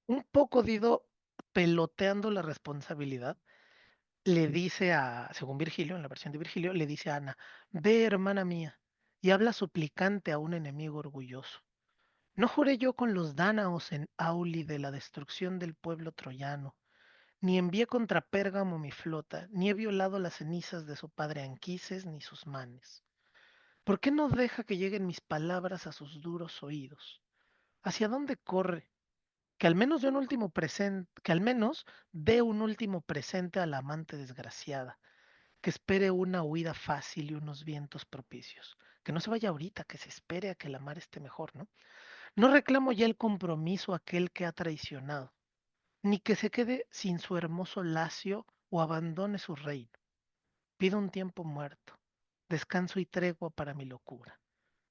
un poco Dido, peloteando la responsabilidad, le dice según Virgilio, en la versión de Virgilio, le dice a Ana, ve, hermana mía, y habla suplicante a un enemigo orgulloso. ¿No juré yo con los dánaos en Auli de la destrucción del pueblo troyano? Ni envié contra Pérgamo mi flota, ni he violado las cenizas de su padre Anquises ni sus manes. ¿Por qué no deja que lleguen mis palabras a sus duros oídos? ¿Hacia dónde corre? Que al menos dé un último presente a la amante desgraciada, que espere una huida fácil y unos vientos propicios. Que no se vaya ahorita, que se espere a que la mar esté mejor, ¿no? No reclamo ya el compromiso a aquel que ha traicionado ni que se quede sin su hermoso lacio o abandone su reino. Pido un tiempo muerto, descanso y tregua para mi locura,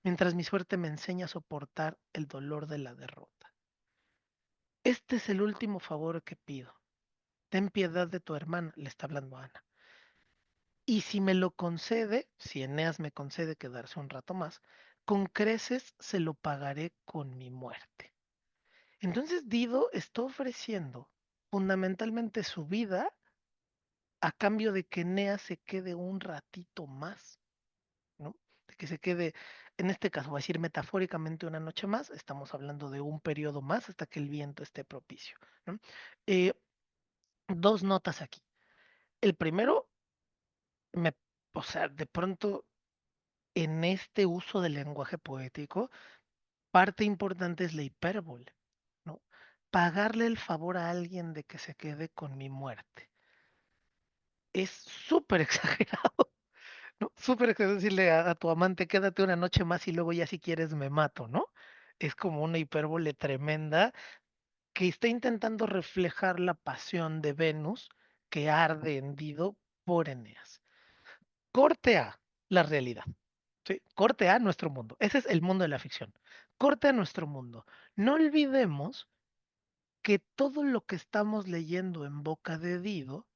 mientras mi suerte me enseña a soportar el dolor de la derrota. Este es el último favor que pido. Ten piedad de tu hermana, le está hablando Ana. Y si me lo concede, si Eneas me concede quedarse un rato más, con creces se lo pagaré con mi muerte. Entonces Dido está ofreciendo fundamentalmente su vida a cambio de que Nea se quede un ratito más, ¿no? De que se quede, en este caso, voy a decir metafóricamente una noche más, estamos hablando de un periodo más hasta que el viento esté propicio, ¿no? Eh, Dos notas aquí. El primero, me, o sea, de pronto en este uso del lenguaje poético, parte importante es la hipérbole, ¿no? Pagarle el favor a alguien de que se quede con mi muerte. Es súper exagerado. ¿no? Súper exagerado decirle a tu amante, quédate una noche más y luego ya si quieres me mato, ¿no? Es como una hipérbole tremenda que está intentando reflejar la pasión de Venus que arde en Dido por Eneas. Corte A, la realidad. ¿Sí? Corte A, nuestro mundo. Ese es el mundo de la ficción. Corte a nuestro mundo. No olvidemos que todo lo que estamos leyendo en boca de Dido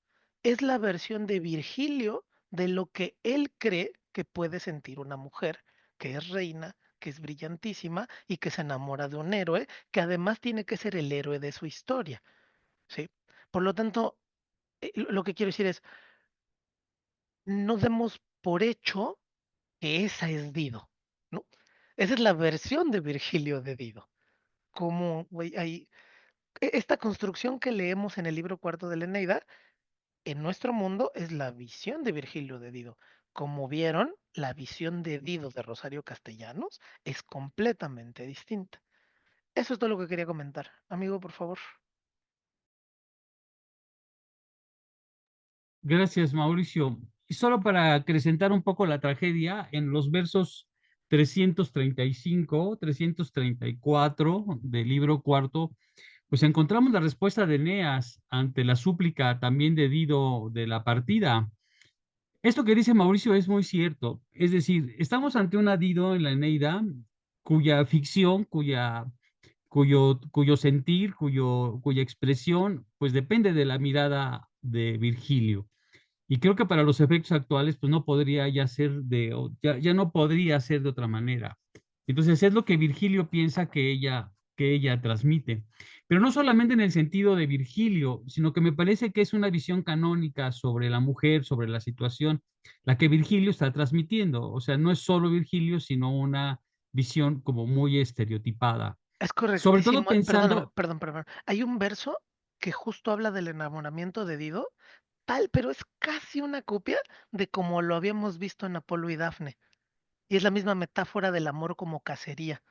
es la versión de Virgilio de lo que él cree que puede sentir una mujer, que es reina, que es brillantísima y que se enamora de un héroe, que además tiene que ser el héroe de su historia, ¿sí? Por lo tanto, lo que quiero decir es, no demos por hecho que esa es Dido, ¿no? Esa es la versión de Virgilio de Dido. Como, güey, hay esta construcción que leemos en el libro cuarto de la Eneida, en nuestro mundo es la visión de Virgilio de Dido. Como vieron, la visión de Dido de Rosario Castellanos es completamente distinta. Eso es todo lo que quería comentar. Amigo, por favor. Gracias, Mauricio. Y solo para acrecentar un poco la tragedia, en los versos 335, 334 del libro cuarto, pues encontramos la respuesta de Eneas ante la súplica también de Dido de la partida. Esto que dice Mauricio es muy cierto. Es decir, estamos ante una Dido en la Eneida cuya ficción, cuyo sentir, cuya expresión, pues depende de la mirada de Virgilio. Y creo que para los efectos actuales, pues no podría ya ser ya no podría ser de otra manera. Entonces es lo que Virgilio piensa que ella transmite. Pero no solamente en el sentido de Virgilio, sino que me parece que es una visión canónica sobre la mujer, sobre la situación, la que Virgilio está transmitiendo. O sea, no es solo Virgilio, sino una visión como muy estereotipada. Es Sobre todo correctísimo. Perdóname, pensando, perdón. Hay un verso que justo habla del enamoramiento de Dido, tal, pero es casi una copia de como lo habíamos visto en Apolo y Dafne. Y es la misma metáfora del amor como cacería.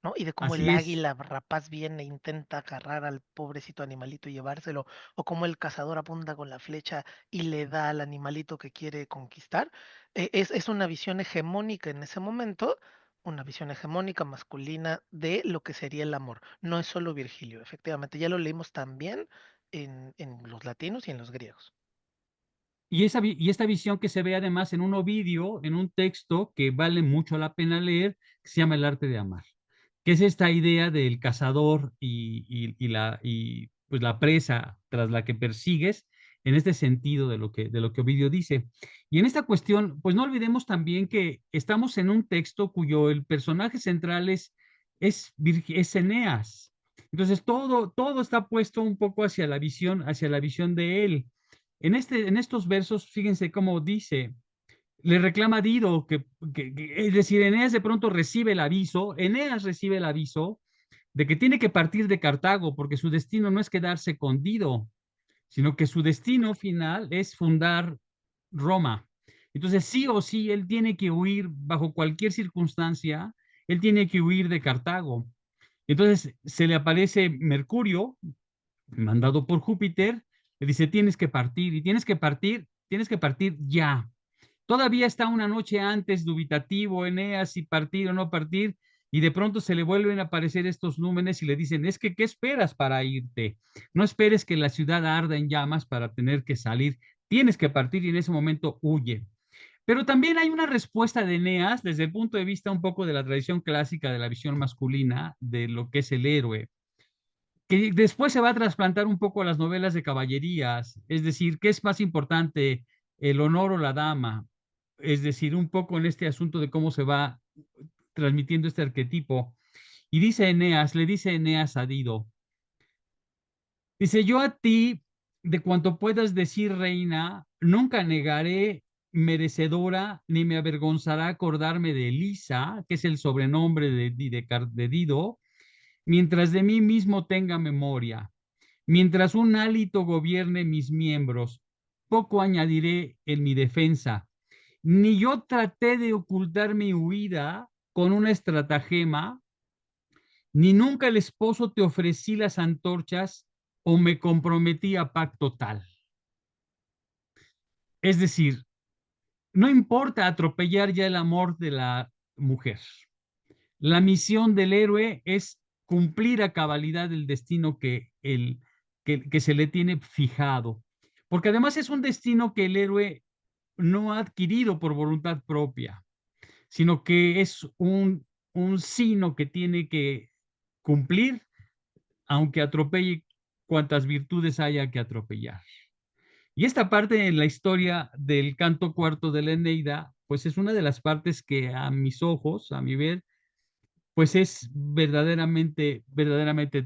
¿No? Y de cómo el así es. águila rapaz viene e intenta agarrar al pobrecito animalito y llevárselo, o cómo el cazador apunta con la flecha y le da al animalito que quiere conquistar. Es una visión hegemónica en ese momento, una visión hegemónica masculina de lo que sería el amor. No es solo Virgilio, efectivamente, ya lo leímos también en los latinos y en los griegos. Y esta visión que se ve además en un Ovidio, en un texto que vale mucho la pena leer, que se llama El arte de amar, que es esta idea del cazador pues la presa tras la que persigues, en este sentido de lo que Ovidio dice. Y en esta cuestión, pues no olvidemos también que estamos en un texto cuyo el personaje central es Eneas. Entonces todo está puesto un poco hacia la visión de él. En estos versos, fíjense cómo dice, le reclama a Dido es decir, Eneas recibe el aviso de que tiene que partir de Cartago porque su destino no es quedarse con Dido, sino que su destino final es fundar Roma. Entonces, sí o sí, él tiene que huir bajo cualquier circunstancia, él tiene que huir de Cartago. Entonces, se le aparece Mercurio, mandado por Júpiter, le dice, tienes que partir ya. Todavía está una noche antes, dubitativo, Eneas, si partir o no partir, y de pronto se le vuelven a aparecer estos númenes y le dicen, es que, ¿qué esperas para irte? No esperes que la ciudad arda en llamas para tener que salir, tienes que partir y en ese momento huye. Pero también hay una respuesta de Eneas desde el punto de vista un poco de la tradición clásica de la visión masculina de lo que es el héroe que después se va a trasplantar un poco a las novelas de caballerías, es decir, ¿qué es más importante, el honor o la dama? Es decir, un poco en este asunto de cómo se va transmitiendo este arquetipo. Y le dice Eneas a Dido, dice, yo a ti, de cuanto puedas decir, reina, nunca negaré merecedora, ni me avergonzará acordarme de Elisa, que es el sobrenombre de Dido, mientras de mí mismo tenga memoria. Mientras un hálito gobierne mis miembros, poco añadiré en mi defensa. Ni yo traté de ocultar mi huida con una estratagema, ni nunca el esposo te ofrecí las antorchas o me comprometí a pacto tal. Es decir, no importa atropellar ya el amor de la mujer. La misión del héroe es cumplir a cabalidad el destino que se le tiene fijado. Porque además es un destino que el héroe no ha adquirido por voluntad propia, sino que es un sino que tiene que cumplir, aunque atropelle cuantas virtudes haya que atropellar. Y esta parte en la historia del canto cuarto de la Eneida, pues es una de las partes que a mis ojos, a mi ver, pues es verdaderamente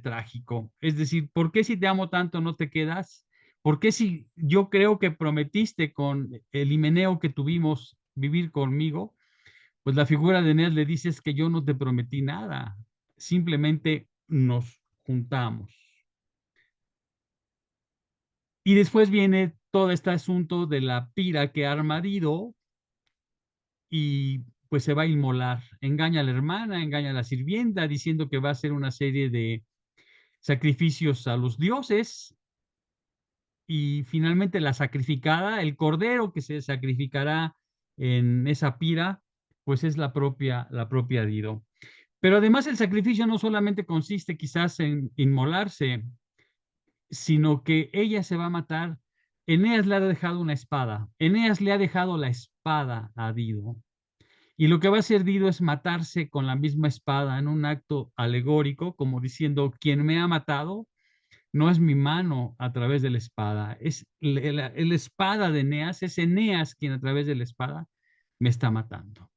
trágico. Es decir, ¿por qué si te amo tanto no te quedas? ¿Por qué si yo creo que prometiste con el himeneo que tuvimos vivir conmigo? Pues la figura de Eneas le dices que yo no te prometí nada, simplemente nos juntamos. Y después viene todo este asunto de la pira que arma Dido y pues se va a inmolar. Engaña a la hermana, engaña a la sirvienta, diciendo que va a hacer una serie de sacrificios a los dioses y finalmente la sacrificada, el cordero que se sacrificará en esa pira, pues es la propia Dido. Pero además el sacrificio no solamente consiste quizás en inmolarse, sino que ella se va a matar. Eneas le ha dejado una espada. Eneas le ha dejado la espada a Dido. Y lo que va a hacer Dido es matarse con la misma espada en un acto alegórico, como diciendo, quien me ha matado no es mi mano a través de la espada, es la espada de Eneas, es Eneas quien a través de la espada me está matando.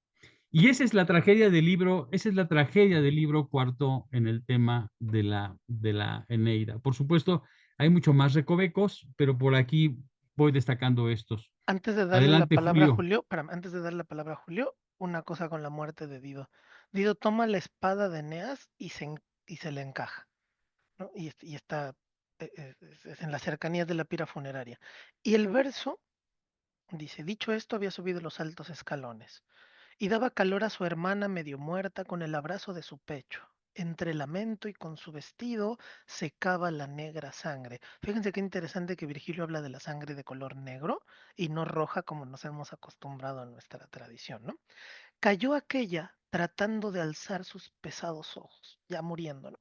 Y esa es la tragedia del libro, esa es la tragedia del libro cuarto en el tema de la Eneida. Por supuesto, hay mucho más recovecos, pero por aquí voy destacando estos. Antes de darle la Adelante, palabra a Julio. Julio, antes de darle la palabra a Julio, una cosa con la muerte de Dido. Dido toma la espada de Eneas y se le encaja, ¿no? Y está es en las cercanías de la pira funeraria. Y el verso dice, dicho esto, había subido los altos escalones y daba calor a su hermana medio muerta con el abrazo de su pecho. Entre lamento y con su vestido secaba la negra sangre. Fíjense qué interesante que Virgilio habla de la sangre de color negro y no roja como nos hemos acostumbrado en nuestra tradición, ¿no? Cayó aquella tratando de alzar sus pesados ojos, ya muriendo, ¿no?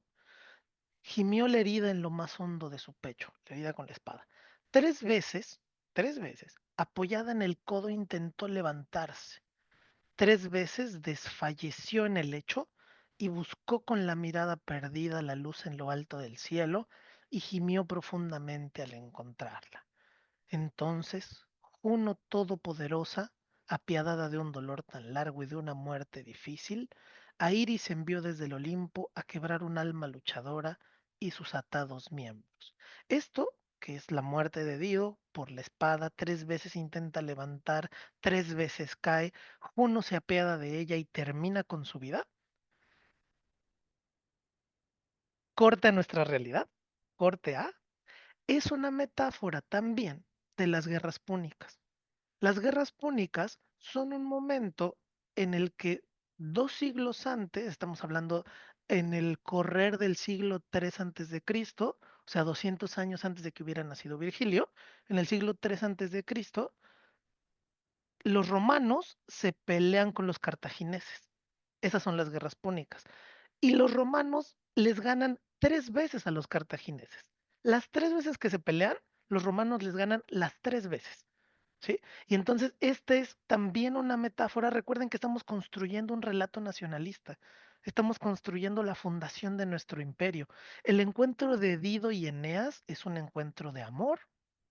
Gimió la herida en lo más hondo de su pecho, la herida con la espada. Tres veces, tres veces, apoyada en el codo intentó levantarse. Tres veces desfalleció en el lecho y buscó con la mirada perdida la luz en lo alto del cielo y gimió profundamente al encontrarla. Entonces, Juno todopoderosa, apiadada de un dolor tan largo y de una muerte difícil, a Iris envió desde el Olimpo a quebrar un alma luchadora y sus atados miembros. Esto, que es la muerte de Dido por la espada, tres veces intenta levantar, tres veces cae, Juno se apiada de ella y termina con su vida, corte a nuestra realidad, corte A, es una metáfora también de las guerras púnicas. Las guerras púnicas son un momento en el que 2 siglos antes, estamos hablando en el correr del siglo III antes de Cristo, o sea, 200 años antes de que hubiera nacido Virgilio, en el siglo III antes de Cristo, los romanos se pelean con los cartagineses. Esas son las guerras púnicas. Y los romanos les ganan 3 veces a los cartagineses. Las 3 veces que se pelean, los romanos les ganan las 3 veces. ¿Sí? Y entonces esta es también una metáfora. Recuerden que estamos construyendo un relato nacionalista. Estamos construyendo la fundación de nuestro imperio. El encuentro de Dido y Eneas es un encuentro de amor,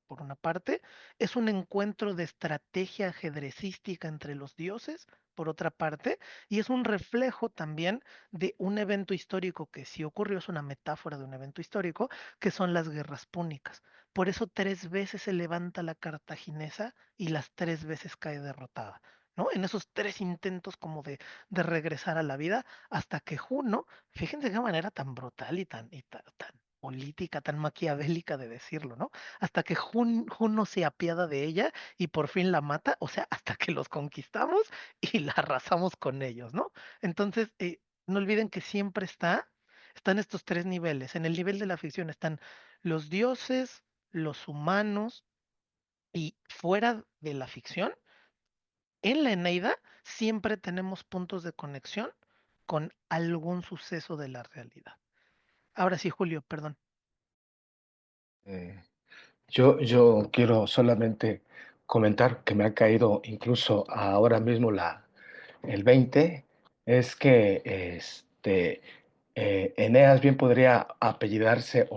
por una parte, es un encuentro de estrategia ajedrecística entre los dioses, por otra parte, y es un reflejo también de un evento histórico que sí ocurrió, es una metáfora de un evento histórico, que son las guerras púnicas. Por eso 3 veces se levanta la cartaginesa y las 3 veces cae derrotada, ¿no? En esos 3 intentos como de regresar a la vida, hasta que Juno, fíjense de qué manera tan brutal y tan política, tan maquiavélica de decirlo, ¿no? Hasta que Juno se apiada de ella y por fin la mata, o sea, hasta que los conquistamos y la arrasamos con ellos, ¿no? Entonces, no olviden que siempre están estos 3 niveles. En el nivel de la ficción están los dioses, los humanos y fuera de la ficción en la Eneida siempre tenemos puntos de conexión con algún suceso de la realidad. Ahora sí, Julio, perdón. Eh, yo quiero solamente comentar que me ha caído incluso ahora mismo el 20, es que Eneas bien podría apellidarse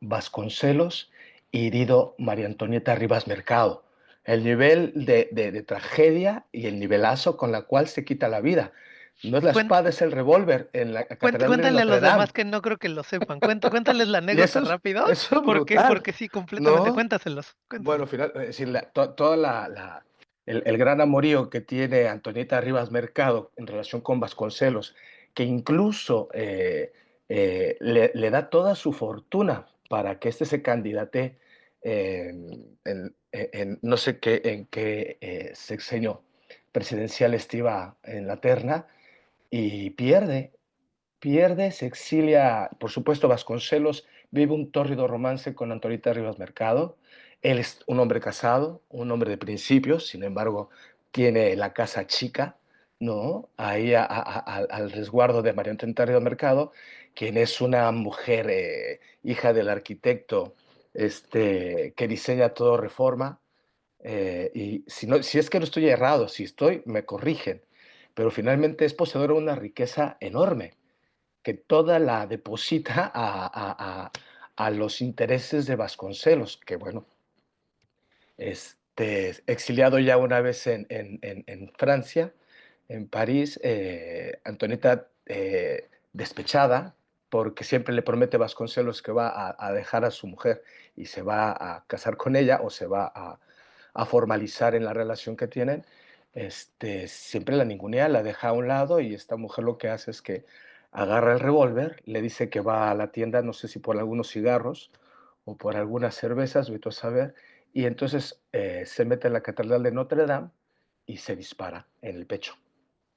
Vasconcelos Herido María Antonieta Rivas Mercado. El nivel de tragedia y el nivelazo con la cual se quita la vida. No es la espada, es el revólver en la Catedral de Cuéntale a Notre los Dame. demás que no creo que lo sepan. Cuéntales la Y anécdota rápido, eso es brutal, porque sí, completamente. ¿no? Cuéntaselos. Bueno, es decir, toda el gran amorío que tiene Antonieta Rivas Mercado en relación con Vasconcelos, que incluso le da toda su fortuna para que éste se candidate no sé en qué sexenio presidencial estiva en la terna, y pierde, se exilia, por supuesto. Vasconcelos vive un tórrido romance con Antonieta Rivas Mercado. Él es un hombre casado, un hombre de principios, sin embargo, tiene la casa chica, ¿no? Ahí al resguardo de María Antonieta Rivas Mercado, quien es una mujer hija del arquitecto que diseña todo Reforma. Y si es que no estoy errado, si estoy, me corrigen, pero finalmente es poseedora de una riqueza enorme que toda la deposita a los intereses de Vasconcelos, que bueno, exiliado ya una vez en Francia, en París, Antonieta, despechada, porque siempre le promete Vasconcelos que va a dejar a su mujer y se va a casar con ella o se va a formalizar en la relación que tienen, siempre la ningunea, la deja a un lado, y esta mujer lo que hace es que agarra el revólver, le dice que va a la tienda, no sé si por algunos cigarros o por algunas cervezas, vete a saber, y entonces se mete en la Catedral de Notre Dame y se dispara en el pecho,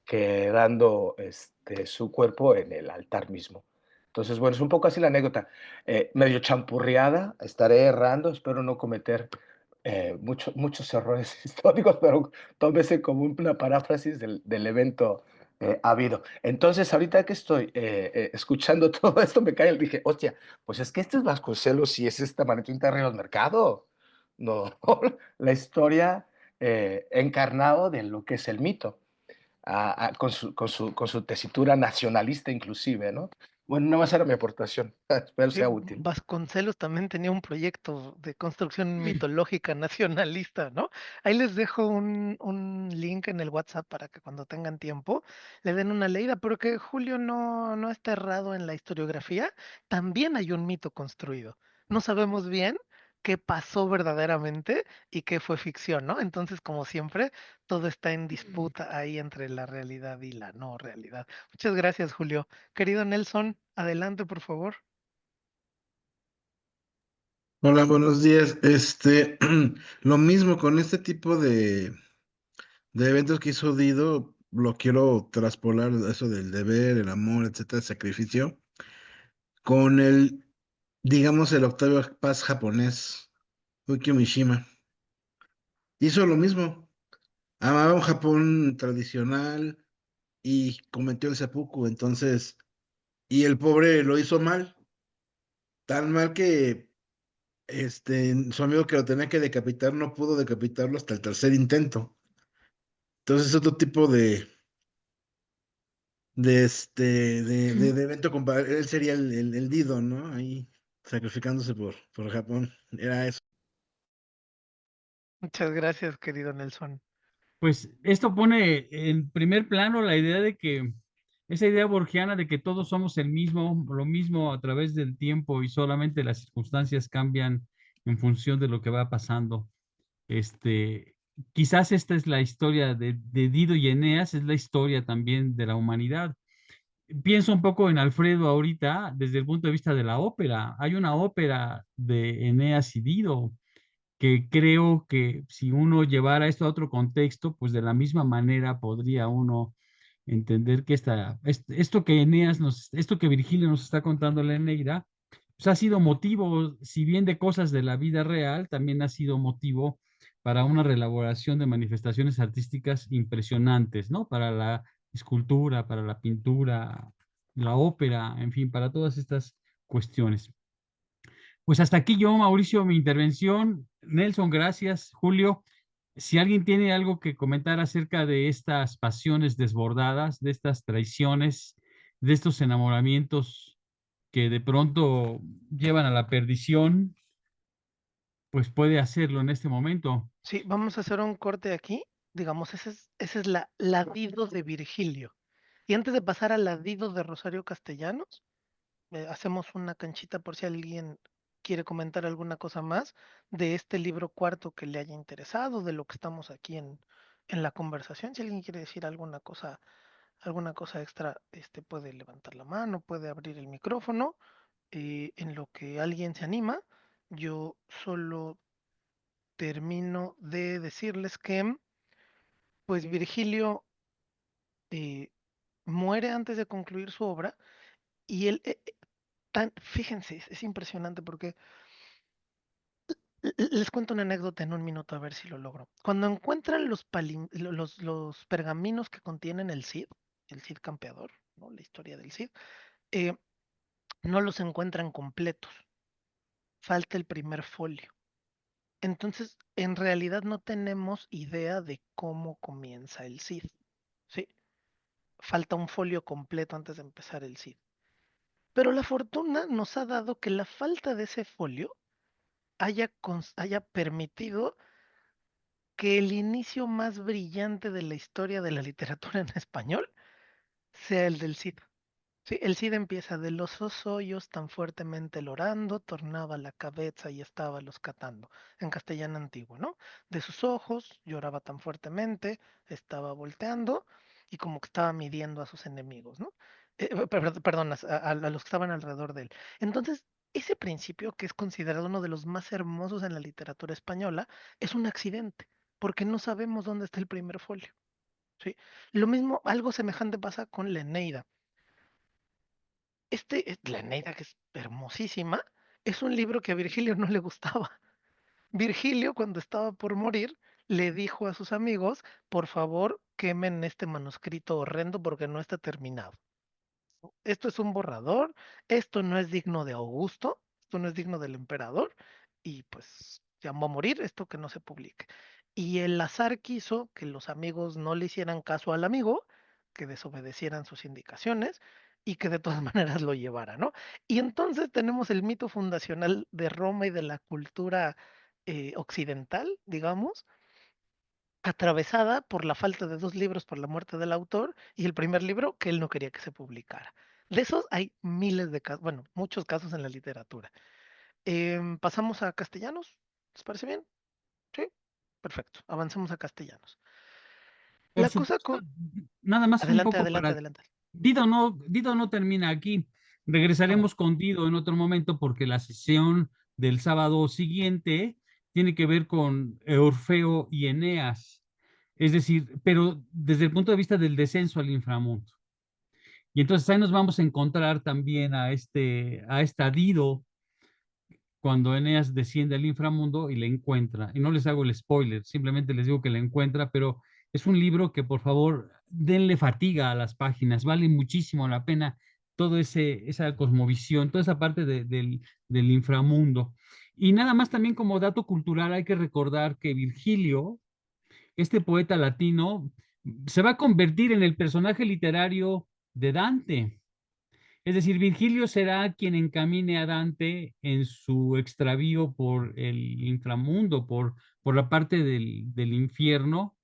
quedando su cuerpo en el altar mismo. Entonces, bueno, es un poco así la anécdota, medio champurriada, estaré errando, espero no cometer muchos errores históricos, pero tómese como una paráfrasis del evento habido. Entonces, ahorita que estoy escuchando todo esto, dije, hostia, pues es que este es Vasconcelos y es esta Manetita Ríos Mercado. No, la historia encarnado de lo que es el mito, con su tesitura nacionalista inclusive, ¿no? Bueno, nada más era mi aportación, espero Sí, sea útil. Vasconcelos también tenía un proyecto de construcción mitológica nacionalista, ¿no? Ahí les dejo un link en el WhatsApp para que cuando tengan tiempo le den una leída, pero que Julio no está errado en la historiografía. También hay un mito construido. No sabemos bien qué pasó verdaderamente y qué fue ficción, ¿no? Entonces, como siempre, todo está en disputa ahí entre la realidad y la no realidad. Muchas gracias, Julio. Querido Nelson, adelante, por favor. Hola, buenos días. Lo mismo con este tipo de eventos que hizo Dido, lo quiero traspolar, eso del deber, el amor, etcétera, el sacrificio, con digamos, el Octavio Paz japonés, Ukyo Mishima. Hizo lo mismo. Amaba un Japón tradicional y cometió el seppuku, entonces, y el pobre lo hizo mal, tan mal que su amigo que lo tenía que decapitar no pudo decapitarlo hasta el tercer intento. Entonces, otro tipo de evento él sería el Dido, ¿no? Ahí sacrificándose por Japón. Era eso. Muchas gracias, querido Nelson. Pues esto pone en primer plano la idea de que, esa idea borgiana de que todos somos lo mismo a través del tiempo y solamente las circunstancias cambian en función de lo que va pasando. Este, quizás esta es la historia de Dido y Eneas, es la historia también de la humanidad. Pienso un poco en Alfredo ahorita desde el punto de vista de la ópera. Hay una ópera de Eneas y Dido que creo que si uno llevara esto a otro contexto, pues de la misma manera podría uno entender que esto que esto que Virgilio nos está contando en la Eneida, pues ha sido motivo, si bien de cosas de la vida real, también ha sido motivo para una reelaboración de manifestaciones artísticas impresionantes, ¿no? Para la escultura, para la pintura, la ópera, en fin, para todas estas cuestiones. Pues hasta aquí yo, Mauricio, mi intervención. Nelson, gracias. Julio, si alguien tiene algo que comentar acerca de estas pasiones desbordadas, de estas traiciones, de estos enamoramientos que de pronto llevan a la perdición, pues puede hacerlo en este momento. Sí, vamos a hacer un corte aquí. Digamos, ese es la Dido de Virgilio. Y antes de pasar a la Dido de Rosario Castellanos, hacemos una canchita por si alguien quiere comentar alguna cosa más de este libro cuarto que le haya interesado, de lo que estamos aquí en la conversación. Si alguien quiere decir alguna cosa extra, puede levantar la mano, puede abrir el micrófono. En lo que alguien se anima, yo solo termino de decirles que, pues Virgilio eh, muere antes de concluir su obra y él, fíjense, es impresionante porque les cuento una anécdota en un minuto a ver si lo logro. Cuando encuentran los pergaminos que contienen el Cid campeador, ¿no? La historia del Cid, eh, no los encuentran completos, falta el primer folio. Entonces, en realidad no tenemos idea de cómo comienza el Cid, ¿sí? Falta un folio completo antes de empezar el Cid. Pero la fortuna nos ha dado que la falta de ese folio haya permitido que el inicio más brillante de la historia de la literatura en español sea el del Cid. Sí, el Cid empieza de los hoyos tan fuertemente lorando, tornaba la cabeza y estaba los catando, en castellano antiguo, ¿no? De sus ojos lloraba tan fuertemente, estaba volteando y como que estaba midiendo a sus enemigos, ¿no? Perdón, a los que estaban alrededor de él. Entonces, ese principio, que es considerado uno de los más hermosos en la literatura española, es un accidente, porque no sabemos dónde está el primer folio, ¿sí? Lo mismo, algo semejante pasa con la Eneida. La Eneida, que es hermosísima, es un libro que a Virgilio no le gustaba. Virgilio, cuando estaba por morir, le dijo a sus amigos, por favor, quemen este manuscrito horrendo porque no está terminado. Esto es un borrador, esto no es digno de Augusto, esto no es digno del emperador, y pues llamó a morir esto que no se publique. Y el azar quiso que los amigos no le hicieran caso al amigo, que desobedecieran sus indicaciones y que de todas maneras lo llevara, ¿no? Y entonces tenemos el mito fundacional de Roma y de la cultura occidental, digamos, atravesada por la falta de 2 libros por la muerte del autor y el primer libro que él no quería que se publicara. De esos hay miles de casos, bueno, muchos casos en la literatura. Pasamos a castellanos, ¿les parece bien? Sí, perfecto. Avancemos a castellanos. Por La cosa supuesto, con... nada más un Adelante, poco adelante, para... adelante. Dido no termina aquí. Ah, bueno. Regresaremos con Dido en otro momento porque la sesión del sábado siguiente tiene que ver con Orfeo y Eneas. Es decir, pero desde el punto de vista del descenso al inframundo. Y entonces ahí nos vamos a encontrar también a esta Dido cuando Eneas desciende al inframundo y le encuentra. Y no les hago el spoiler, simplemente les digo que le encuentra, pero es un libro que por favor denle fatiga a las páginas, vale muchísimo la pena toda esa cosmovisión, toda esa parte del inframundo. Y nada más también como dato cultural hay que recordar que Virgilio, este poeta latino, se va a convertir en el personaje literario de Dante. Es decir, Virgilio será quien encamine a Dante en su extravío por el inframundo, por la parte del infierno,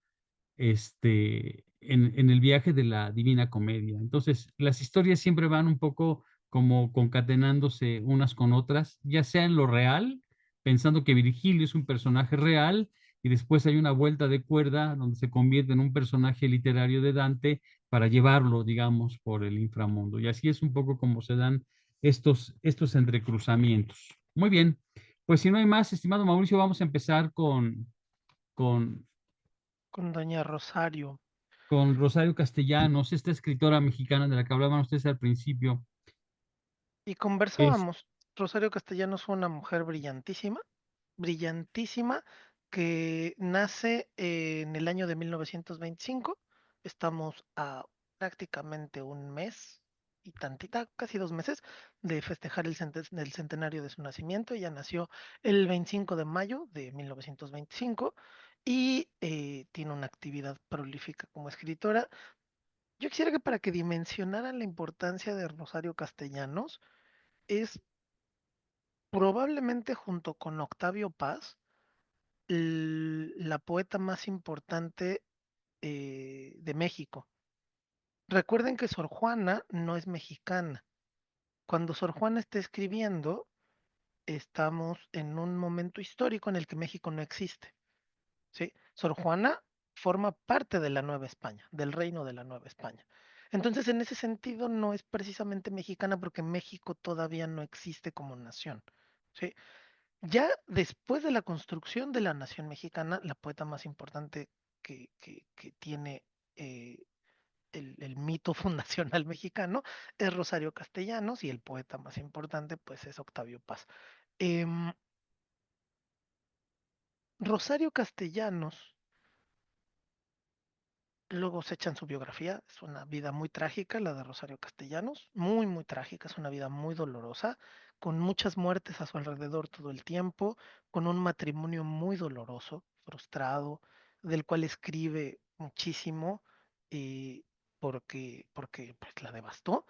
en el viaje de la Divina Comedia. Entonces, las historias siempre van un poco como concatenándose unas con otras, ya sea en lo real, pensando que Virgilio es un personaje real, y después hay una vuelta de cuerda donde se convierte en un personaje literario de Dante para llevarlo, digamos, por el inframundo. Y así es un poco como se dan estos entrecruzamientos. Muy bien, pues si no hay más, estimado Mauricio, vamos a empezar con Con Doña Rosario. con Rosario Castellanos, esta escritora mexicana de la que hablaban ustedes al principio. Y Es, conversábamos. Rosario Castellanos fue una mujer brillantísima, brillantísima, que nace en el año de 1925. Estamos a prácticamente un mes y tantita, casi 2 meses, de festejar el centenario de su nacimiento. Ella nació el 25 de mayo de 1925 y tiene una actividad prolífica como escritora. Yo quisiera que para que dimensionaran la importancia de Rosario Castellanos, es probablemente junto con Octavio Paz, la poeta más importante de México. Recuerden que Sor Juana no es mexicana. Cuando Sor Juana está escribiendo, estamos en un momento histórico en el que México no existe. ¿Sí? Sor Juana forma parte de la Nueva España, del reino de la Nueva España. Entonces, en ese sentido, no es precisamente mexicana porque México todavía no existe como nación. ¿Sí? Ya después de la construcción de la nación mexicana, la poeta más importante que tiene eh, el mito fundacional mexicano es Rosario Castellanos, y el poeta más importante pues es Octavio Paz. Em, Rosario Castellanos, luego se echan su biografía, es una vida muy trágica la de Rosario Castellanos, muy, muy trágica, es una vida muy dolorosa, con muchas muertes a su alrededor todo el tiempo, con un matrimonio muy doloroso, frustrado, del cual escribe muchísimo, eh, porque pues, la devastó.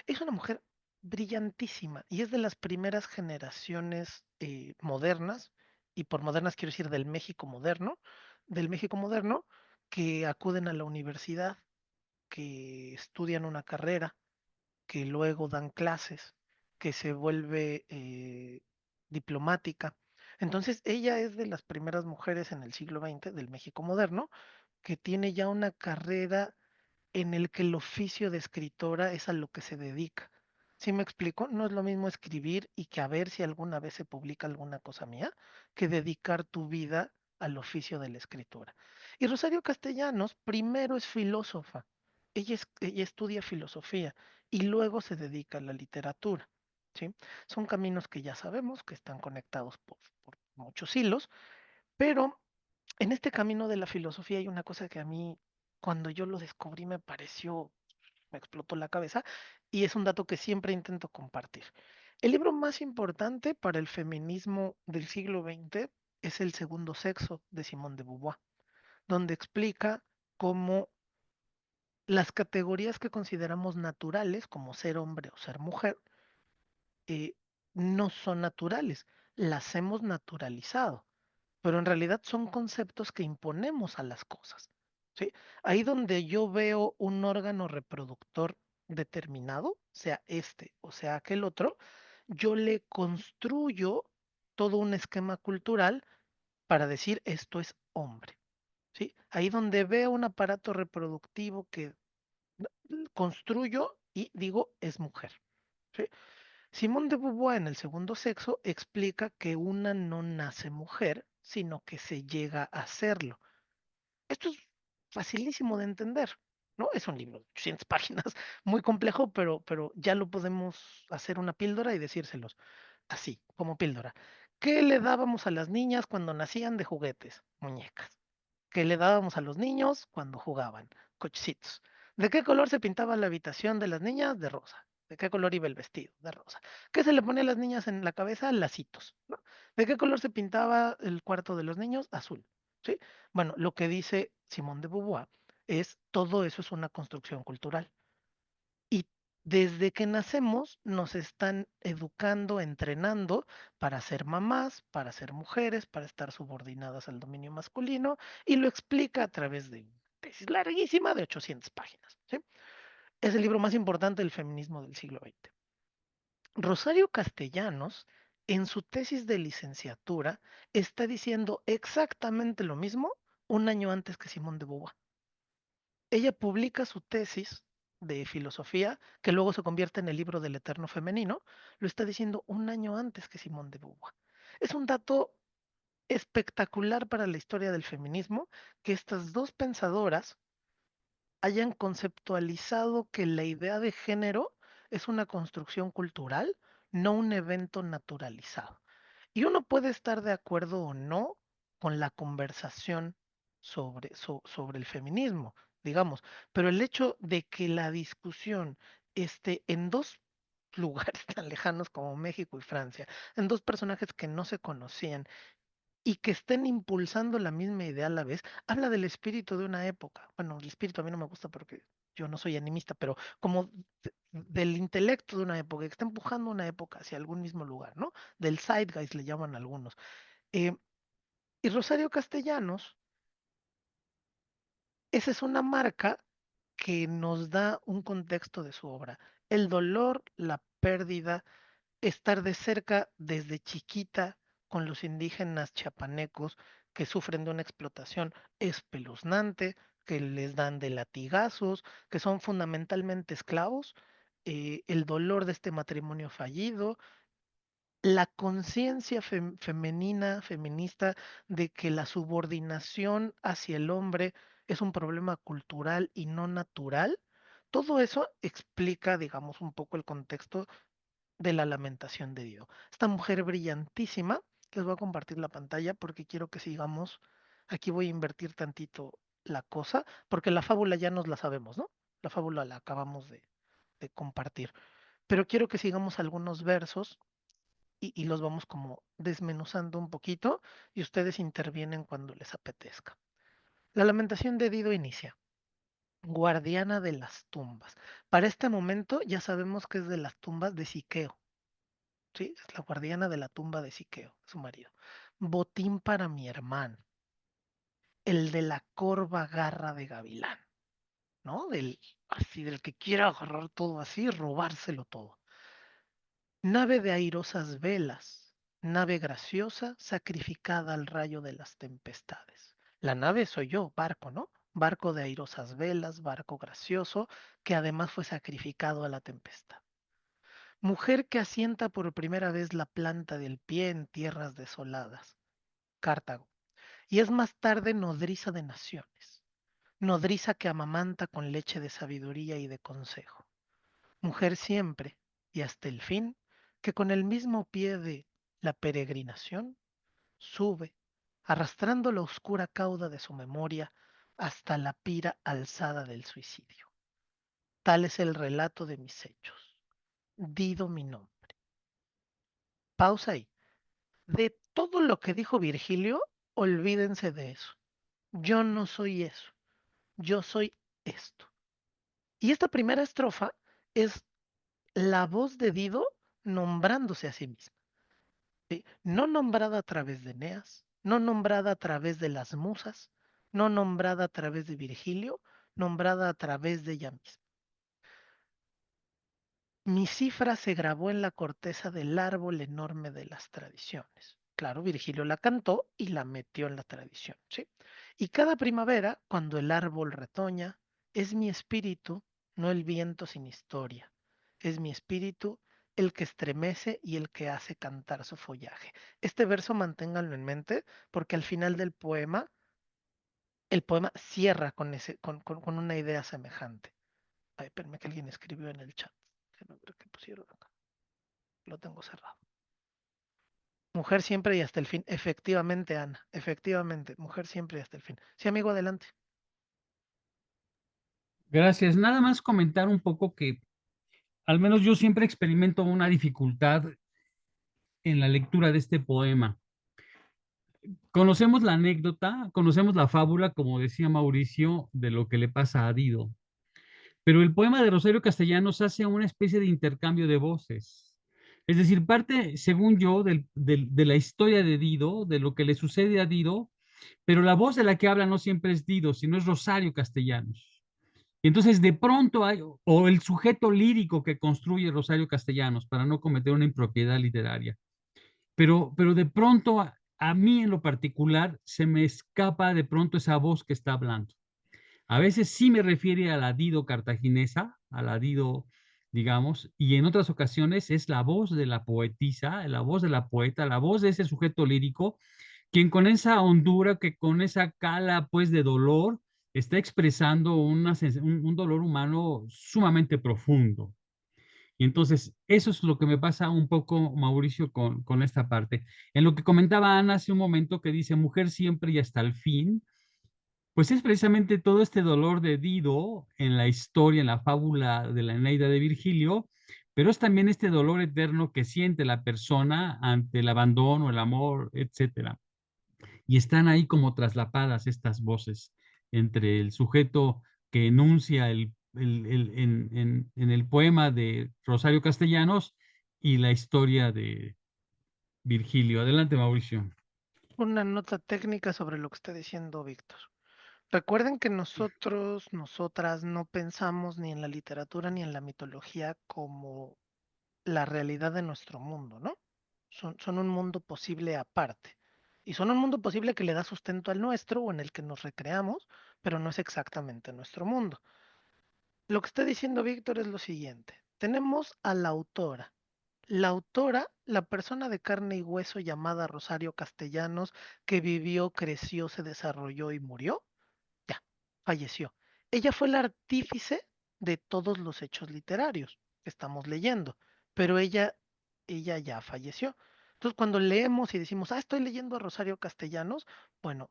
Es una mujer brillantísima y es de las primeras generaciones modernas, y por modernas quiero decir del México moderno, que acuden a la universidad, que estudian una carrera, que luego dan clases, que se vuelve diplomática. Entonces, ella es de las primeras mujeres en el siglo XX del México moderno que tiene ya una carrera en el que el oficio de escritora es a lo que se dedica. ¿Sí me explico? No es lo mismo escribir y que a ver si alguna vez se publica alguna cosa mía, que dedicar tu vida al oficio de la escritura. Y Rosario Castellanos primero es filósofa. Ella estudia filosofía y luego se dedica a la literatura. ¿Sí? Son caminos que ya sabemos que están conectados por muchos hilos, pero en este camino de la filosofía hay una cosa que a mí, cuando yo lo descubrí, me explotó la cabeza, y es un dato que siempre intento compartir. El libro más importante para el feminismo del siglo XX es El segundo sexo de Simone de Beauvoir, donde explica cómo las categorías que consideramos naturales, como ser hombre o ser mujer, eh, no son naturales, las hemos naturalizado, pero en realidad son conceptos que imponemos a las cosas. ¿Sí? Ahí donde yo veo un órgano reproductor determinado, sea este o sea aquel otro, yo le construyo todo un esquema cultural para decir esto es hombre. ¿Sí? Ahí donde veo un aparato reproductivo que construyo y digo es mujer. ¿Sí? Simone de Beauvoir en El segundo sexo explica que una no nace mujer, sino que se llega a serlo. Esto es facilísimo de entender, ¿no? Es un libro de 800 páginas, muy complejo, pero ya lo podemos hacer una píldora y decírselos así, como píldora. ¿Qué le dábamos a las niñas cuando nacían de juguetes? Muñecas. ¿Qué le dábamos a los niños cuando jugaban? Cochecitos. ¿De qué color se pintaba la habitación de las niñas? De rosa. ¿De qué color iba el vestido? De rosa. ¿Qué se le ponía a las niñas en la cabeza? Lacitos, ¿no? ¿De qué color se pintaba el cuarto de los niños? Azul. ¿Sí? Bueno, lo que dice Simone de Beauvoir es todo eso es una construcción cultural. Y desde que nacemos nos están educando, entrenando para ser mamás, para ser mujeres, para estar subordinadas al dominio masculino, y lo explica a través de una tesis larguísima de 800 páginas. ¿Sí? Es el libro más importante del feminismo del siglo XX. Rosario Castellanos, en su tesis de licenciatura, está diciendo exactamente lo mismo un año antes que Simone de Beauvoir. Ella publica su tesis de filosofía, que luego se convierte en el libro del Eterno Femenino, lo está diciendo un año antes que Simone de Beauvoir. Es un dato espectacular para la historia del feminismo que estas dos pensadoras hayan conceptualizado que la idea de género es una construcción cultural, no un evento naturalizado. Y uno puede estar de acuerdo o no con la conversación sobre el feminismo, digamos. Pero el hecho de que la discusión esté en dos lugares tan lejanos como México y Francia, en dos personajes que no se conocían y que estén impulsando la misma idea a la vez, habla del espíritu de una época. Bueno, el espíritu a mí no me gusta porque yo no soy animista, pero como del intelecto de una época, que está empujando una época hacia algún mismo lugar, ¿no? Del zeitgeist le llaman algunos. Eh, y Rosario Castellanos, esa es una marca que nos da un contexto de su obra. El dolor, la pérdida, estar de cerca desde chiquita con los indígenas chiapanecos que sufren de una explotación espeluznante, que les dan de latigazos, que son fundamentalmente esclavos, el dolor de este matrimonio fallido, la conciencia femenina, feminista, de que la subordinación hacia el hombre es un problema cultural y no natural, todo eso explica, digamos, un poco el contexto de la lamentación de Dido. Esta mujer brillantísima, les voy a compartir la pantalla porque quiero que sigamos. Aquí voy a invertir tantito la cosa, porque la fábula ya nos la sabemos, ¿no? La fábula la acabamos de compartir. Pero quiero que sigamos algunos versos y los vamos como desmenuzando un poquito y ustedes intervienen cuando les apetezca. La lamentación de Dido inicia. Guardiana de las tumbas. Para este momento ya sabemos que es de las tumbas de Siqueo. Sí, es la guardiana de la tumba de Siqueo, su marido. Botín para mi hermano, el de la corva garra de gavilán, ¿no? Así, del que quiera agarrar todo así, robárselo todo. Nave de airosas velas, nave graciosa, sacrificada al rayo de las tempestades. La nave soy yo, barco, ¿no? Barco de airosas velas, barco gracioso, que además fue sacrificado a la tempestad. Mujer que asienta por primera vez la planta del pie en tierras desoladas, Cartago, y es más tarde nodriza de naciones, nodriza que amamanta con leche de sabiduría y de consejo. Mujer siempre, y hasta el fin, que con el mismo pie de la peregrinación sube, arrastrando la oscura cauda de su memoria hasta la pira alzada del suicidio. Tal es el relato de mis hechos. Dido mi nombre. Pausa ahí. De todo lo que dijo Virgilio, olvídense de eso. Yo no soy eso. Yo soy esto. Y esta primera estrofa es la voz de Dido nombrándose a sí misma. ¿Sí? No nombrada a través de Eneas, no nombrada a través de las musas, no nombrada a través de Virgilio, nombrada a través de ella misma. Mi cifra se grabó en la corteza del árbol enorme de las tradiciones. Claro, Virgilio la cantó y la metió en la tradición, ¿sí? Y cada primavera, cuando el árbol retoña, es mi espíritu, no el viento sin historia. Es mi espíritu el que estremece y el que hace cantar su follaje. Este verso manténganlo en mente porque al final del poema, el poema cierra con una idea semejante. Ay, espérame que alguien escribió en el chat. Que no creo que pusieron acá. Lo tengo cerrado. Mujer siempre y hasta el fin. Efectivamente, Ana. Efectivamente. Mujer siempre y hasta el fin. Sí, amigo, adelante. Gracias. Nada más comentar un poco que al menos yo siempre experimento una dificultad en la lectura de este poema. Conocemos la anécdota, conocemos la fábula, como decía Mauricio, de lo que le pasa a Dido, pero el poema de Rosario Castellanos hace una especie de intercambio de voces. Es decir, parte, según yo, de la historia de Dido, de lo que le sucede a Dido, pero la voz de la que habla no siempre es Dido, sino es Rosario Castellanos. Y entonces de pronto hay, o el sujeto lírico que construye Rosario Castellanos, para no cometer una impropiedad literaria, pero de pronto a mí en lo particular se me escapa de pronto esa voz que está hablando. A veces sí me refiere a la Dido cartaginesa, a la Dido, digamos, y en otras ocasiones es la voz de la poetisa, la voz de la poeta, la voz de ese sujeto lírico, quien con esa hondura, que con esa cala pues de dolor, está expresando un dolor humano sumamente profundo. Y entonces, eso es lo que me pasa un poco, Mauricio, con esta parte. En lo que comentaba Ana hace un momento que dice mujer siempre y hasta el fin, pues es precisamente todo este dolor de Dido en la historia, en la fábula de la Eneida de Virgilio, pero es también este dolor eterno que siente la persona ante el abandono, el amor, etcétera. Y están ahí como traslapadas estas voces entre el sujeto que enuncia en el poema de Rosario Castellanos y la historia de Virgilio. Adelante, Mauricio. Una nota técnica sobre lo que está diciendo Víctor. Recuerden que nosotros, nosotras no pensamos ni en la literatura ni en la mitología como la realidad de nuestro mundo, ¿no? Son un mundo posible aparte. Y son un mundo posible que le da sustento al nuestro o en el que nos recreamos, pero no es exactamente nuestro mundo. Lo que está diciendo Víctor es lo siguiente. Tenemos a la autora. La autora, la persona de carne y hueso llamada Rosario Castellanos, que vivió, creció, se desarrolló y murió, ya, falleció. Ella fue la artífice de todos los hechos literarios que estamos leyendo, pero ella ya falleció. Entonces, cuando leemos y decimos, estoy leyendo a Rosario Castellanos, bueno,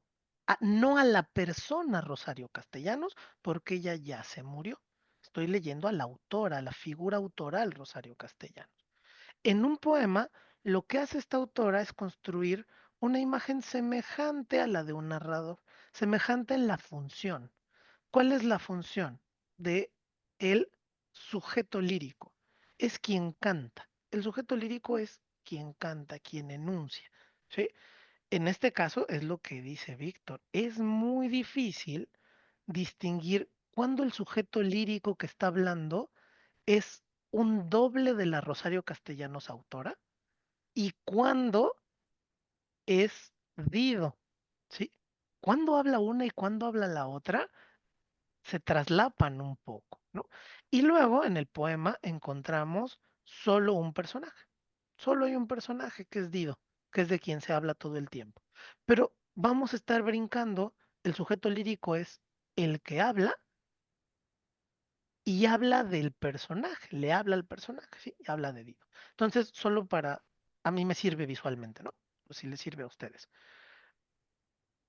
no a la persona Rosario Castellanos, porque ella ya se murió. Estoy leyendo a la autora, a la figura autoral Rosario Castellanos. En un poema, lo que hace esta autora es construir una imagen semejante a la de un narrador, semejante en la función. ¿Cuál es la función de el sujeto lírico? Es quien canta. El sujeto lírico es quien canta, quien enuncia. ¿Sí? En este caso es lo que dice Víctor. Es muy difícil distinguir cuándo el sujeto lírico que está hablando es un doble de la Rosario Castellanos autora y cuándo es Dido. ¿Sí? Cuando habla una y cuando habla la otra, se traslapan un poco, ¿no? Y luego en el poema encontramos solo un personaje. Solo hay un personaje que es Dido, que es de quien se habla todo el tiempo. Pero vamos a estar brincando, el sujeto lírico es el que habla y habla del personaje, le habla al personaje, sí, y habla de Dido. Entonces, solo para, a mí me sirve visualmente, ¿no? Pues si les sirve a ustedes.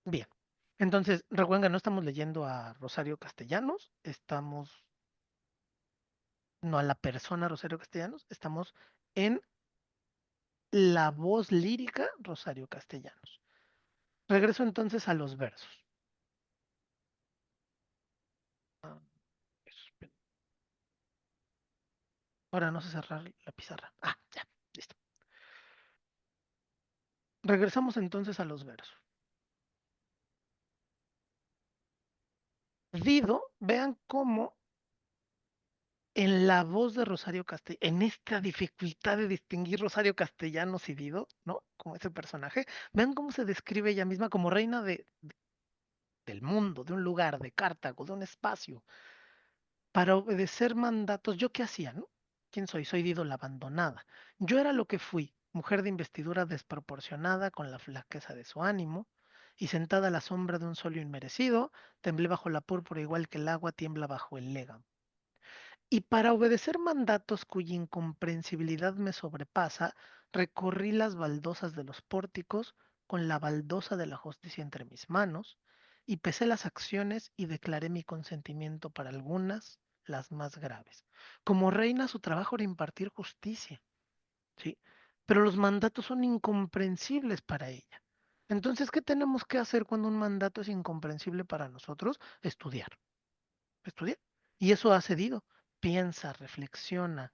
Bien. Entonces, recuerden que no estamos leyendo a Rosario Castellanos, estamos no a la persona Rosario Castellanos, estamos en la voz lírica Rosario Castellanos. Regreso entonces a los versos. Ah, ahora no sé cerrar la pizarra. Ya, listo. Regresamos entonces a los versos. Dido, vean cómo en la voz de Rosario Castellanos, en esta dificultad de distinguir Rosario Castellanos y Dido, ¿no? Como ese personaje, vean cómo se describe ella misma como reina del mundo, de un lugar, de Cartago, de un espacio, para obedecer mandatos. ¿Yo qué hacía, no? ¿Quién soy? Soy Dido la abandonada. Yo era lo que fui, mujer de investidura desproporcionada con la flaqueza de su ánimo, y sentada a la sombra de un solio inmerecido, temblé bajo la púrpura igual que el agua tiembla bajo el légamo. Y para obedecer mandatos cuya incomprensibilidad me sobrepasa, recorrí las baldosas de los pórticos con la baldosa de la justicia entre mis manos, y pesé las acciones y declaré mi consentimiento para algunas, las más graves. Como reina, su trabajo era impartir justicia, ¿sí? Pero los mandatos son incomprensibles para ella. Entonces, ¿qué tenemos que hacer cuando un mandato es incomprensible para nosotros? Estudiar. Y eso ha cedido. Piensa, reflexiona,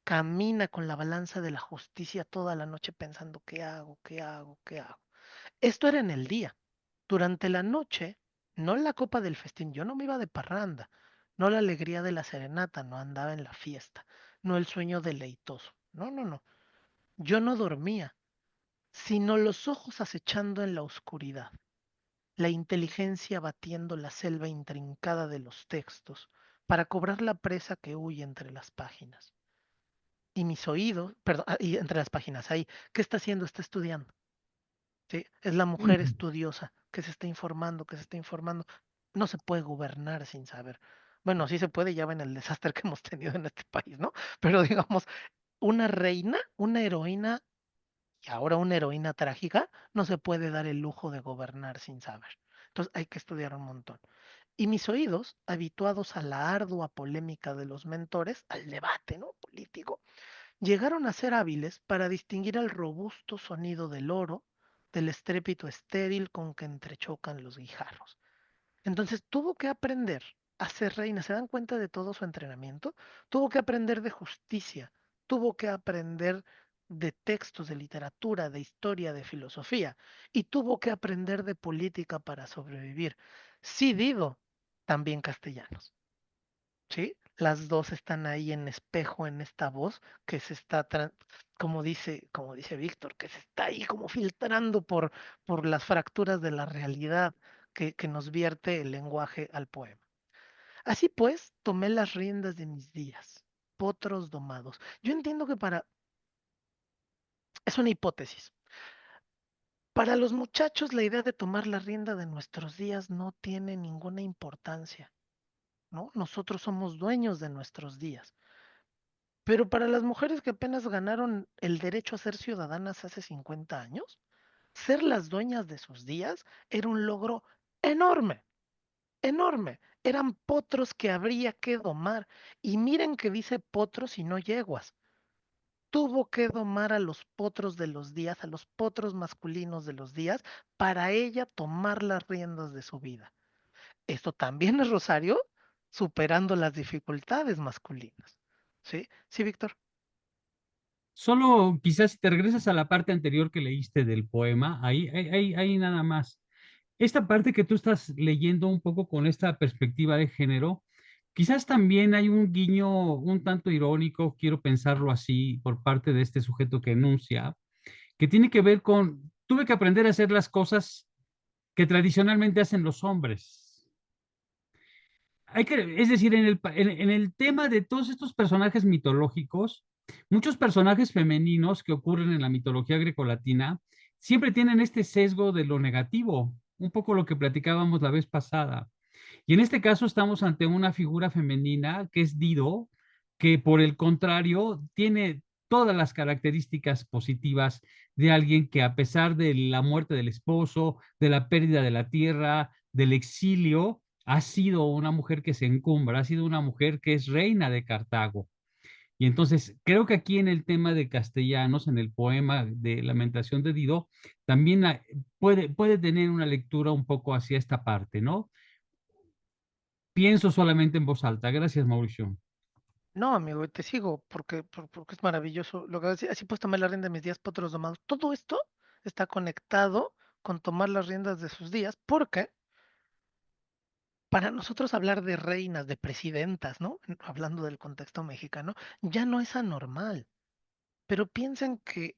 camina con la balanza de la justicia toda la noche pensando qué hago, qué hago, qué hago. Esto era en el día. Durante la noche, no la copa del festín, yo no me iba de parranda, no la alegría de la serenata, no andaba en la fiesta, no el sueño deleitoso. No, no, no. Yo no dormía, sino los ojos acechando en la oscuridad, la inteligencia batiendo la selva intrincada de los textos para cobrar la presa que huye entre las páginas. Y mis oídos, perdón, y entre las páginas ahí, ¿qué está haciendo? Está estudiando. ¿Sí? Es la mujer estudiosa que se está informando, que se está informando. No se puede gobernar sin saber. Bueno, sí se puede, ya ven el desastre que hemos tenido en este país, ¿no? Pero digamos, una reina, una heroína y ahora una heroína trágica no se puede dar el lujo de gobernar sin saber. Entonces hay que estudiar un montón. Y mis oídos, habituados a la ardua polémica de los mentores, al debate, ¿no? Político, llegaron a ser hábiles para distinguir el robusto sonido del oro del estrépito estéril con que entrechocan los guijarros. Entonces tuvo que aprender a ser reina. ¿Se dan cuenta de todo su entrenamiento? Tuvo que aprender de justicia, tuvo que aprender de textos, de literatura, de historia, de filosofía, y tuvo que aprender de política para sobrevivir. Sí, digo, también castellanos. ¿Sí? Las dos están ahí en espejo en esta voz que se está, como dice Víctor, que se está ahí como filtrando por las fracturas de la realidad que nos vierte el lenguaje al poema. Así pues, tomé las riendas de mis días, potros domados. Yo entiendo que es una hipótesis. Para los muchachos, la idea de tomar la rienda de nuestros días no tiene ninguna importancia, ¿no? Nosotros somos dueños de nuestros días. Pero para las mujeres que apenas ganaron el derecho a ser ciudadanas hace 50 años, ser las dueñas de sus días era un logro enorme, enorme. Eran potros que habría que domar. Y miren que dice potros y no yeguas. Tuvo que domar a los potros de los días, a los potros masculinos de los días, para ella tomar las riendas de su vida. Esto también es Rosario superando las dificultades masculinas. ¿Sí? Sí, Víctor. Solo quizás si te regresas a la parte anterior que leíste del poema, ahí nada más. Esta parte que tú estás leyendo un poco con esta perspectiva de género, quizás también hay un guiño un tanto irónico, quiero pensarlo así, por parte de este sujeto que enuncia, que tiene que ver con, tuve que aprender a hacer las cosas que tradicionalmente hacen los hombres. Es decir, en el tema de todos estos personajes mitológicos, muchos personajes femeninos que ocurren en la mitología grecolatina siempre tienen este sesgo de lo negativo, un poco lo que platicábamos la vez pasada. Y en este caso estamos ante una figura femenina que es Dido, que por el contrario tiene todas las características positivas de alguien que a pesar de la muerte del esposo, de la pérdida de la tierra, del exilio, ha sido una mujer que se encumbra, ha sido una mujer que es reina de Cartago. Y entonces creo que aquí en el tema de Castellanos, en el poema de Lamentación de Dido, también puede tener una lectura un poco hacia esta parte, ¿no? Pienso solamente en voz alta. Gracias, Mauricio. No, amigo, te sigo porque es maravilloso. Lo que decía, así pues tomar la rienda de mis días, potros domados. Todo esto está conectado con tomar las riendas de sus días, porque para nosotros hablar de reinas, de presidentas, ¿no? Hablando del contexto mexicano, ya no es anormal. Pero piensen que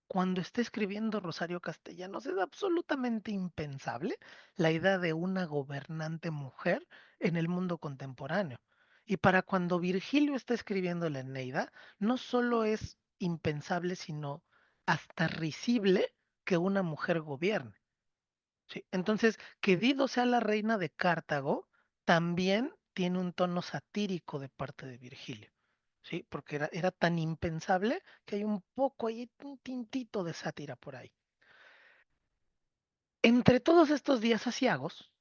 cuando está escribiendo Rosario Castellanos es absolutamente impensable la idea de una gobernante mujer en el mundo contemporáneo. Y para cuando Virgilio está escribiendo la Eneida, no solo es impensable, sino hasta risible que una mujer gobierne. ¿Sí? Entonces, que Dido sea la reina de Cartago también tiene un tono satírico de parte de Virgilio. ¿Sí? Porque era tan impensable que hay un poco ahí, un tintito de sátira por ahí. Entre todos estos días asiagos,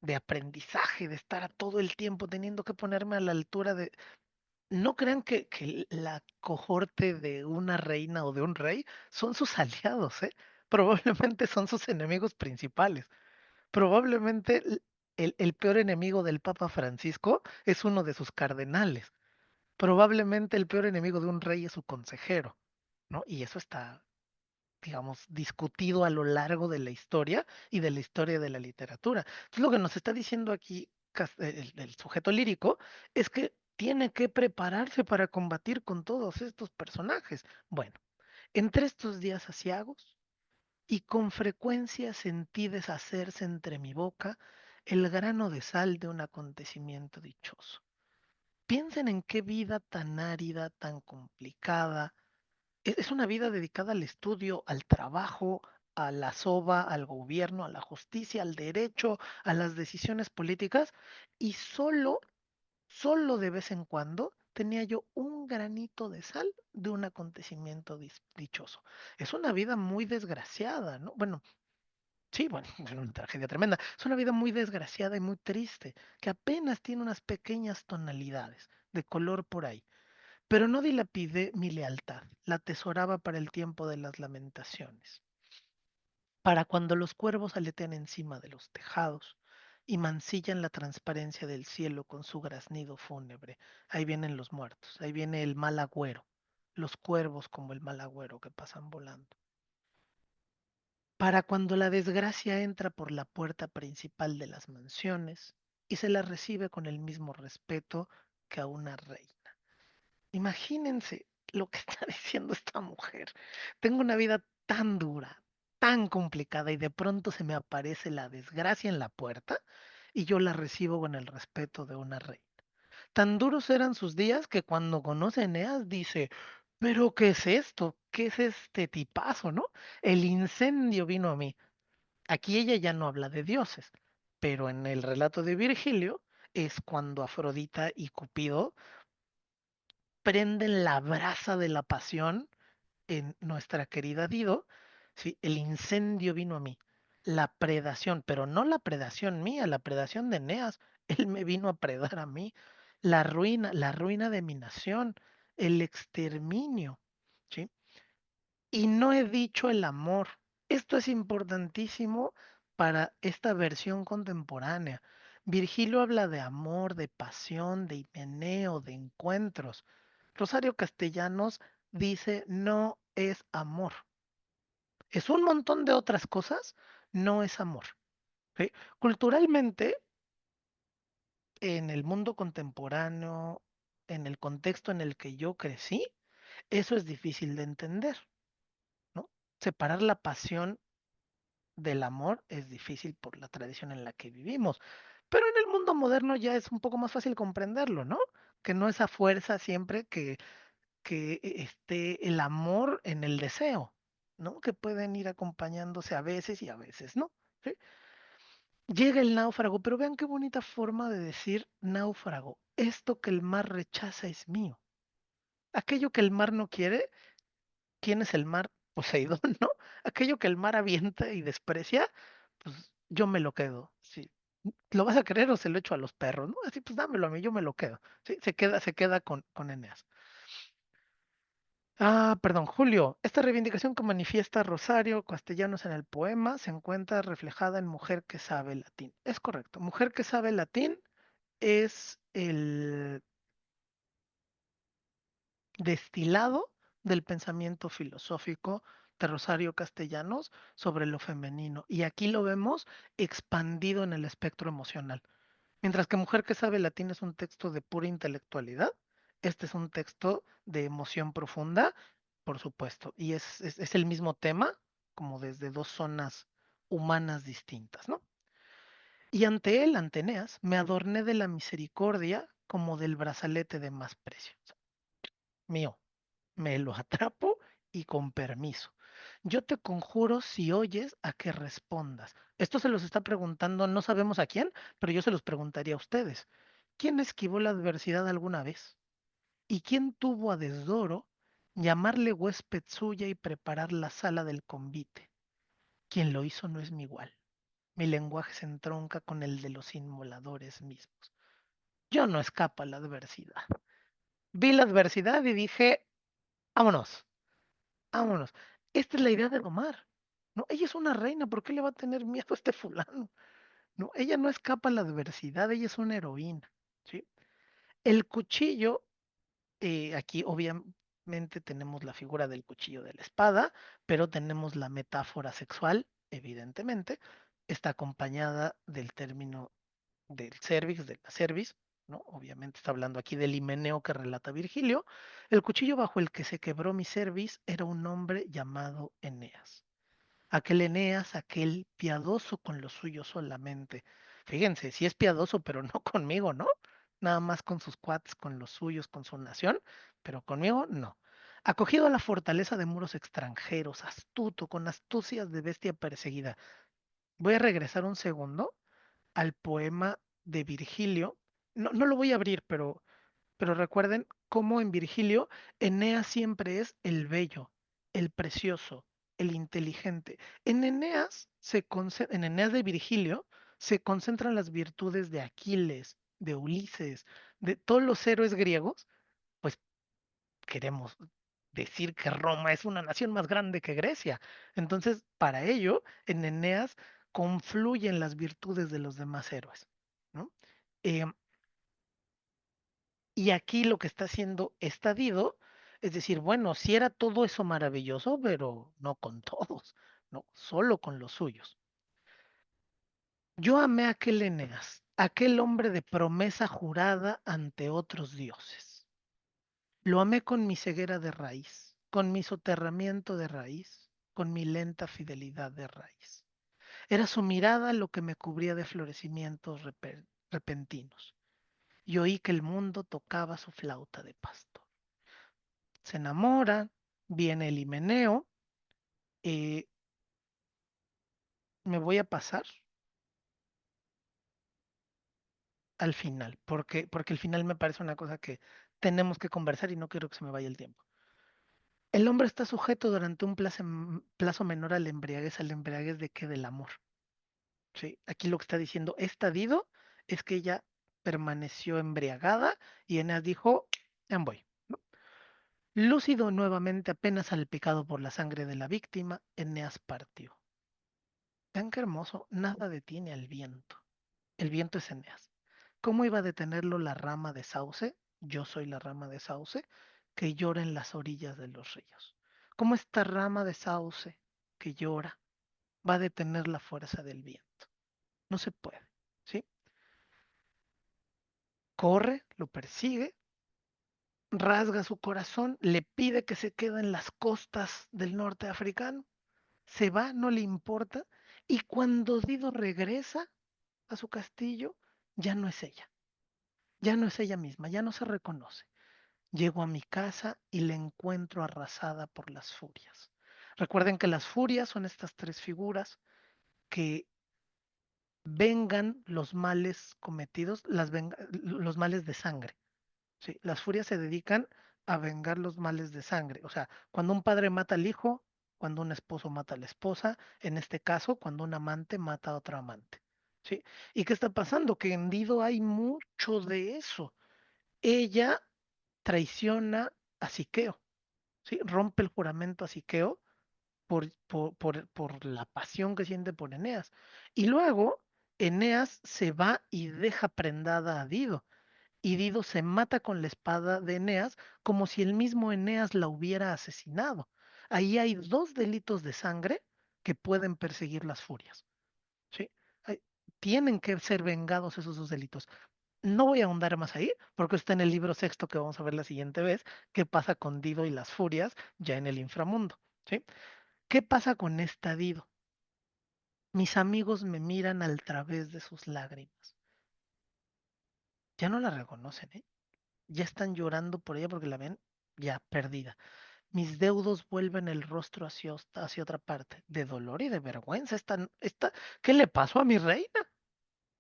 de aprendizaje, de estar a todo el tiempo teniendo que ponerme a la altura de... No crean que la cohorte de una reina o de un rey son sus aliados, ¿eh? Probablemente son sus enemigos principales. Probablemente el peor enemigo del Papa Francisco es uno de sus cardenales. Probablemente el peor enemigo de un rey es su consejero, ¿no? Y eso está, digamos, discutido a lo largo de la historia y de la historia de la literatura. Entonces, lo que nos está diciendo aquí el sujeto lírico es que tiene que prepararse para combatir con todos estos personajes. Bueno, entre estos días asiagos y con frecuencia sentí deshacerse entre mi boca el grano de sal de un acontecimiento dichoso. Piensen en qué vida tan árida, tan complicada. Es una vida dedicada al estudio, al trabajo, a la soba, al gobierno, a la justicia, al derecho, a las decisiones políticas, y solo Solo de vez en cuando tenía yo un granito de sal de un acontecimiento dichoso. Es una vida muy desgraciada, ¿no? Bueno, sí, bueno, es una tragedia tremenda. Es una vida muy desgraciada y muy triste, que apenas tiene unas pequeñas tonalidades de color por ahí. Pero no dilapidé mi lealtad, la atesoraba para el tiempo de las lamentaciones, para cuando los cuervos aletean encima de los tejados y mancillan la transparencia del cielo con su graznido fúnebre. Ahí vienen los muertos, ahí viene el mal agüero, los cuervos como el mal agüero que pasan volando. Para cuando la desgracia entra por la puerta principal de las mansiones y se la recibe con el mismo respeto que a una reina. Imagínense lo que está diciendo esta mujer. Tengo una vida tan dura, tan complicada y de pronto se me aparece la desgracia en la puerta y yo la recibo con el respeto de una reina. Tan duros eran sus días que cuando conoce a Eneas dice, pero ¿qué es esto? ¿Qué es este tipazo, no? El incendio vino a mí. Aquí ella ya no habla de dioses, pero en el relato de Virgilio es cuando Afrodita y Cupido prenden la brasa de la pasión en nuestra querida Dido. Sí, el incendio vino a mí, la predación, pero no la predación mía, la predación de Eneas, él me vino a predar a mí, la ruina de mi nación, el exterminio, ¿sí? Y no he dicho el amor. Esto es importantísimo para esta versión contemporánea. Virgilio habla de amor, de pasión, de himeneo, de encuentros. Rosario Castellanos dice no es amor. Es un montón de otras cosas, no es amor. ¿Sí? Culturalmente, en el mundo contemporáneo, en el contexto en el que yo crecí, eso es difícil de entender, ¿no? Separar la pasión del amor es difícil por la tradición en la que vivimos. Pero en el mundo moderno ya es un poco más fácil comprenderlo, ¿no? Que no es a fuerza siempre que esté el amor en el deseo, ¿no? Que pueden ir acompañándose a veces y a veces, ¿no? ¿Sí? Llega el náufrago, pero vean qué bonita forma de decir náufrago. Esto que el mar rechaza es mío. Aquello que el mar no quiere, ¿quién es el mar? Poseidón, ¿no? Aquello que el mar avienta y desprecia, pues yo me lo quedo. Sí. ¿Lo vas a querer o se lo echo a los perros? ¿No? Así, pues dámelo a mí, yo me lo quedo. Sí, se queda con Eneas. Perdón, Julio. Esta reivindicación que manifiesta Rosario Castellanos en el poema se encuentra reflejada en Mujer que sabe latín. Es correcto. Mujer que sabe latín es el destilado del pensamiento filosófico de Rosario Castellanos sobre lo femenino. Y aquí lo vemos expandido en el espectro emocional. Mientras que Mujer que sabe latín es un texto de pura intelectualidad, este es un texto de emoción profunda, por supuesto, y es el mismo tema, como desde dos zonas humanas distintas, ¿no? Y ante él, ante Eneas, me adorné de la misericordia como del brazalete de más precio. O sea, mío, me lo atrapo y con permiso. Yo te conjuro si oyes a que respondas. Esto se los está preguntando, no sabemos a quién, pero yo se los preguntaría a ustedes. ¿Quién esquivó la adversidad alguna vez? ¿Y quién tuvo a desdoro llamarle huésped suya y preparar la sala del convite? Quien lo hizo no es mi igual. Mi lenguaje se entronca con el de los inmoladores mismos. Yo no escapo a la adversidad. Vi la adversidad y dije, vámonos. Vámonos. Esta es la idea de domar. No, ella es una reina, ¿por qué le va a tener miedo a este fulano? No, ella no escapa a la adversidad, ella es una heroína, ¿sí? El cuchillo, aquí obviamente tenemos la figura del cuchillo de la espada, pero tenemos la metáfora sexual, evidentemente, está acompañada del término del cervix, de la cerviz, ¿no? Obviamente está hablando aquí del himeneo que relata Virgilio. El cuchillo bajo el que se quebró mi cerviz era un hombre llamado Eneas. Aquel Eneas, aquel piadoso con los suyos solamente. Fíjense, sí es piadoso, pero no conmigo, ¿no? Nada más con sus cuates, con los suyos, con su nación, pero conmigo no. Acogido a la fortaleza de muros extranjeros, astuto, con astucias de bestia perseguida. Voy a regresar un segundo al poema de Virgilio no lo voy a abrir, pero recuerden cómo en Virgilio Eneas siempre es el bello, el precioso, el inteligente. En Eneas de Virgilio se concentran las virtudes de Aquiles, de Ulises, de todos los héroes griegos, pues queremos decir que Roma es una nación más grande que Grecia. Entonces, para ello, en Eneas confluyen las virtudes de los demás héroes, ¿no? Em, y aquí lo que está haciendo esta Dido es decir, bueno, si era todo eso maravilloso, pero no con todos, no, solo con los suyos. Yo amé a aquel Eneas, aquel hombre de promesa jurada ante otros dioses. Lo amé con mi ceguera de raíz, con mi soterramiento de raíz, con mi lenta fidelidad de raíz. Era su mirada lo que me cubría de florecimientos repentinos, y oí que el mundo tocaba su flauta de pasto. Se enamoran, viene el himeneo, eh, me voy a pasar al final, porque el final me parece una cosa que tenemos que conversar y no quiero que se me vaya el tiempo. El hombre está sujeto durante un plazo menor al embriaguez de qué del amor. ¿Sí? Aquí lo que está diciendo esta Dido es que ella permaneció embriagada y Eneas dijo, ya voy. ¿No? Lúcido nuevamente, apenas salpicado por la sangre de la víctima, Eneas partió. Vean qué hermoso, nada detiene al viento. El viento es Eneas. ¿Cómo iba a detenerlo la rama de sauce? Yo soy la rama de sauce que llora en las orillas de los ríos. ¿Cómo esta rama de sauce que llora va a detener la fuerza del viento? No se puede, ¿sí? Corre, lo persigue, rasga su corazón, le pide que se quede en las costas del norte africano, se va, no le importa, y cuando Dido regresa a su castillo, ya no es ella, ya no es ella misma, ya no se reconoce. Llego a mi casa y la encuentro arrasada por las furias. Recuerden que las furias son estas tres figuras que vengan los males cometidos, los males de sangre. ¿Sí? Las furias se dedican a vengar los males de sangre. O sea, cuando un padre mata al hijo, cuando un esposo mata a la esposa, en este caso, cuando un amante mata a otro amante. ¿Sí? ¿Y qué está pasando? Que en Dido hay mucho de eso. Ella traiciona a Siqueo, ¿sí? Rompe el juramento a Siqueo por la pasión que siente por Eneas. Y luego Eneas se va y deja prendada a Dido. Y Dido se mata con la espada de Eneas como si el mismo Eneas la hubiera asesinado. Ahí hay dos delitos de sangre que pueden perseguir las furias. ¿Sí? Hay- Tienen que ser vengados esos dos delitos. No voy a ahondar más ahí, porque está en el libro sexto que vamos a ver la siguiente vez, qué pasa con Dido y las furias ya en el inframundo. ¿Sí? ¿Qué pasa con esta Dido? Mis amigos me miran al través de sus lágrimas. Ya no la reconocen, ¿eh? Ya están llorando por ella porque la ven ya perdida. Mis deudos vuelven el rostro hacia otra parte, de dolor y de vergüenza. ¿Qué le pasó a mi reina?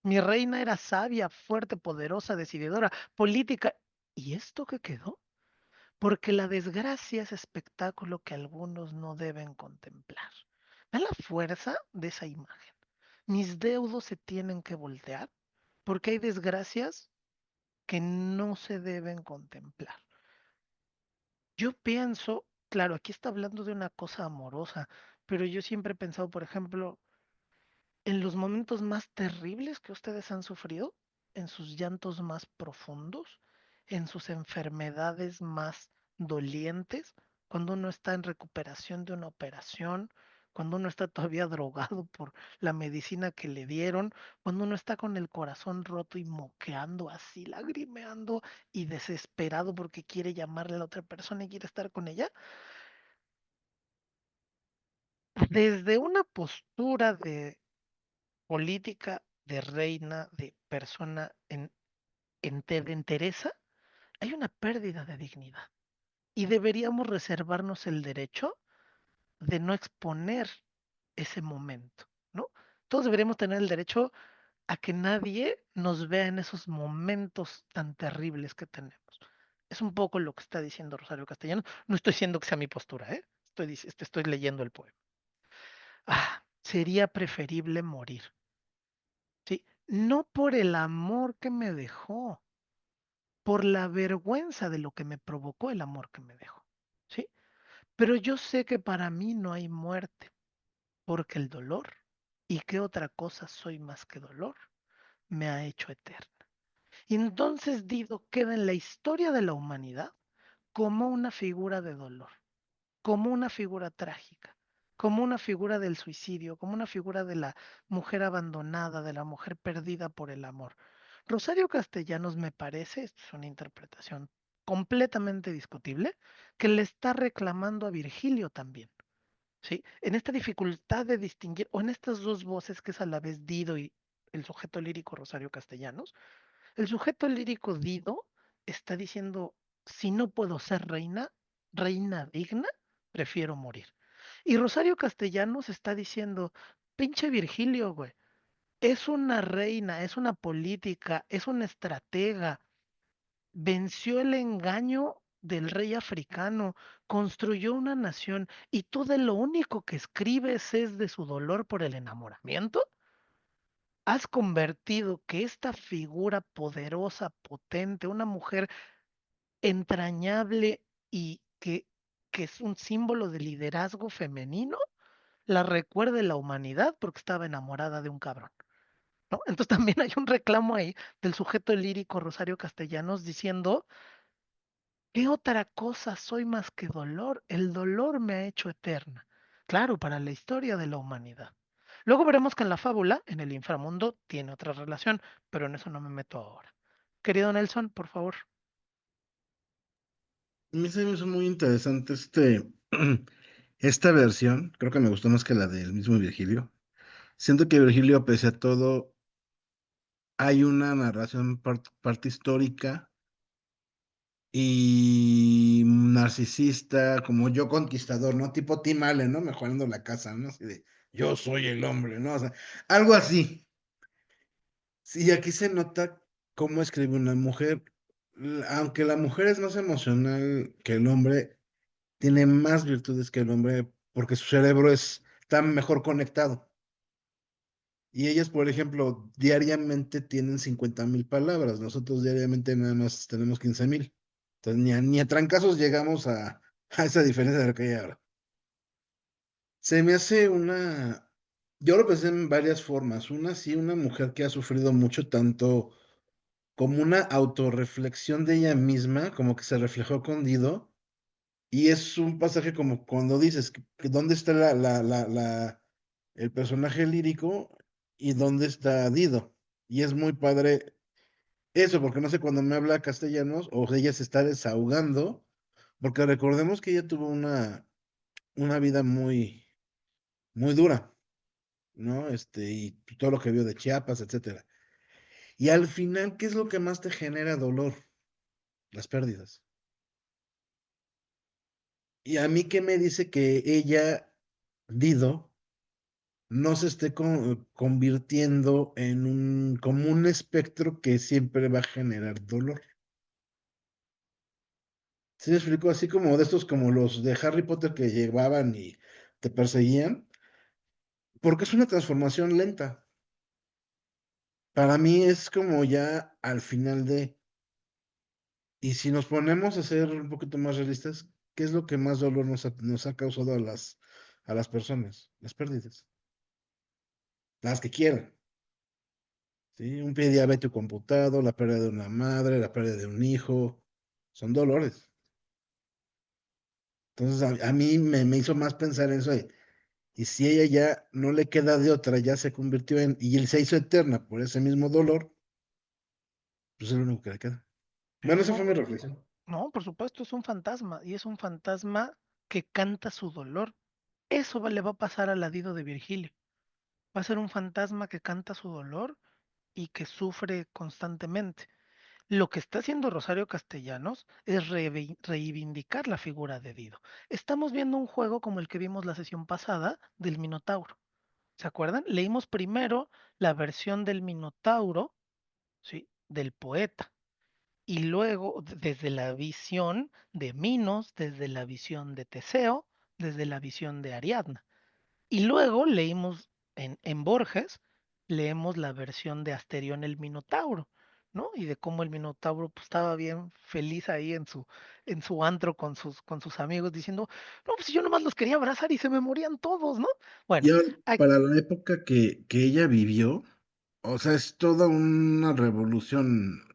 Mi reina era sabia, fuerte, poderosa, decididora, política. ¿Y esto qué quedó? Porque la desgracia es espectáculo que algunos no deben contemplar. ¿Ven la fuerza de esa imagen? Mis deudos se tienen que voltear porque hay desgracias que no se deben contemplar. Yo pienso, claro, aquí está hablando de una cosa amorosa, pero yo siempre he pensado, por ejemplo, en los momentos más terribles que ustedes han sufrido, en sus llantos más profundos, en sus enfermedades más dolientes, cuando uno está en recuperación de una operación, cuando uno está todavía drogado por la medicina que le dieron, cuando uno está con el corazón roto y moqueando así, lagrimeando y desesperado porque quiere llamarle a la otra persona y quiere estar con ella, desde una postura de política de reina, de persona de entereza, hay una pérdida de dignidad. Y deberíamos reservarnos el derecho de no exponer ese momento, ¿no? Todos deberíamos tener el derecho a que nadie nos vea en esos momentos tan terribles que tenemos. Es un poco lo que está diciendo Rosario Castellanos. No estoy diciendo que sea mi postura, ¿eh? Estoy leyendo el poema. Sería preferible morir, ¿sí? No por el amor que me dejó, por la vergüenza de lo que me provocó el amor que me dejó, ¿sí? Pero yo sé que para mí no hay muerte, porque el dolor, ¿y qué otra cosa soy más que dolor? Me ha hecho eterna. Y entonces Dido queda en la historia de la humanidad como una figura de dolor, como una figura trágica, como una figura del suicidio, como una figura de la mujer abandonada, de la mujer perdida por el amor. Rosario Castellanos me parece, esto es una interpretación completamente discutible, que le está reclamando a Virgilio también. ¿Sí? En esta dificultad de distinguir, o en estas dos voces que es a la vez Dido y el sujeto lírico Rosario Castellanos, el sujeto lírico Dido está diciendo, si no puedo ser reina, reina digna, prefiero morir. Y Rosario Castellanos está diciendo, pinche Virgilio, güey, es una reina, es una política, es una estratega, venció el engaño del rey africano, construyó una nación y tú de lo único que escribes es de su dolor por el enamoramiento. Has convertido que esta figura poderosa, potente, una mujer entrañable y que es un símbolo de liderazgo femenino, la recuerde la humanidad porque estaba enamorada de un cabrón, ¿no? Entonces también hay un reclamo ahí del sujeto lírico Rosario Castellanos diciendo, ¿qué otra cosa soy más que dolor? El dolor me ha hecho eterna. Claro, para la historia de la humanidad. Luego veremos que en la fábula, en el inframundo, tiene otra relación, pero en eso no me meto ahora. Querido Nelson, por favor. A mí se me hizo muy interesante esta versión. Creo que me gustó más que la del mismo Virgilio. Siento que Virgilio, pese a todo, hay una narración parte histórica y narcisista, como yo conquistador, ¿no? Tipo Tim Allen, ¿no? Mejorando la casa, ¿no? Así de, yo soy el hombre, ¿no? O sea, algo así. Sí, aquí se nota cómo escribe una mujer. Aunque la mujer es más emocional que el hombre, tiene más virtudes que el hombre porque su cerebro está mejor conectado. Y ellas, por ejemplo, diariamente tienen 50,000 palabras. Nosotros diariamente nada más tenemos 15,000. Entonces, ni a trancazos llegamos a esa diferencia de lo que hay ahora. Se me hace yo lo pensé en varias formas. Una, sí, una mujer que ha sufrido mucho, tanto como una autorreflexión de ella misma, como que se reflejó con Dido. Y es un pasaje como cuando dices, que ¿dónde está el personaje lírico y dónde está Dido? Y es muy padre eso, porque no sé, cuando me habla castellanos, o ella se está desahogando, porque recordemos que ella tuvo una vida muy, muy dura, ¿no? Y todo lo que vio de Chiapas, etcétera. Y al final, ¿qué es lo que más te genera dolor? Las pérdidas. Y a mí, ¿qué me dice que ella, Dido, no se esté convirtiendo en como un espectro que siempre va a generar dolor? ¿Sí me explico? Así como de estos, como los de Harry Potter que llevaban y te perseguían, porque es una transformación lenta. Para mí es como ya al final y si nos ponemos a ser un poquito más realistas, ¿qué es lo que más dolor nos ha causado a las personas? Las pérdidas, las que quieran. ¿Sí? Un pie diabético amputado, la pérdida de una madre, la pérdida de un hijo, son dolores. Entonces a mí me hizo más pensar en eso. Y si ella ya no le queda de otra, ya se convirtió y él se hizo eterna por ese mismo dolor, pues es lo único que le queda. Bueno, esa fue No, mi reflexión. no, por supuesto, es un fantasma y es un fantasma que canta su dolor. Eso le va a pasar al ladido de Virgilio. Va a ser un fantasma que canta su dolor y que sufre constantemente. Lo que está haciendo Rosario Castellanos es reivindicar la figura de Dido. Estamos viendo un juego como el que vimos la sesión pasada del Minotauro. ¿Se acuerdan? Leímos primero la versión del Minotauro, ¿sí? Del poeta. Y luego, desde la visión de Minos, desde la visión de Teseo, desde la visión de Ariadna. Y luego leímos en Borges, leemos la versión de Asterión el Minotauro, ¿no? Y de cómo el Minotauro pues, estaba bien feliz ahí en su antro con sus amigos diciendo, no, pues yo nomás los quería abrazar y se me morían todos, ¿no? Y Bueno, ahora, aquí, para la época que ella vivió, o sea, es toda una revolución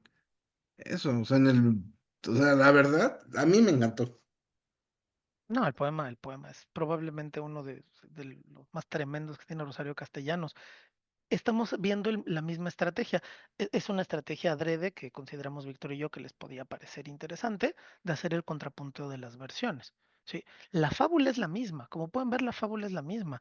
eso, o sea, o sea, la verdad, a mí me encantó. no, el poema es probablemente uno de los más tremendos que tiene Rosario Castellanos. Estamos viendo la misma estrategia. Es una estrategia adrede que consideramos Víctor y yo que les podía parecer interesante de hacer el contrapunto de las versiones. ¿Sí? La fábula es la misma, como pueden ver, la fábula es la misma,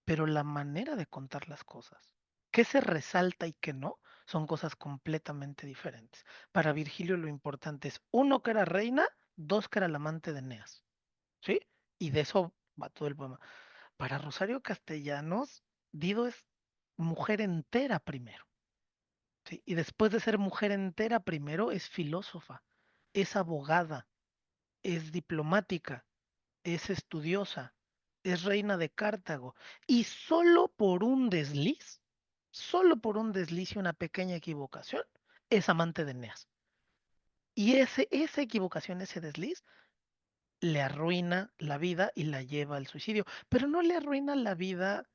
pero la manera de contar las cosas, qué se resalta y qué no, son cosas completamente diferentes. Para Virgilio lo importante es, uno, que era reina, dos, que era el amante de Eneas. ¿Sí? Y de eso va todo el poema. Para Rosario Castellanos, Dido es mujer entera primero, ¿sí? Y después de ser mujer entera primero, es filósofa, es abogada, es diplomática, es estudiosa, es reina de Cartago. Y solo por un desliz y una pequeña equivocación, es amante de Eneas. Y esa equivocación, ese desliz, le arruina la vida y la lleva al suicidio. Pero no le arruina la vida.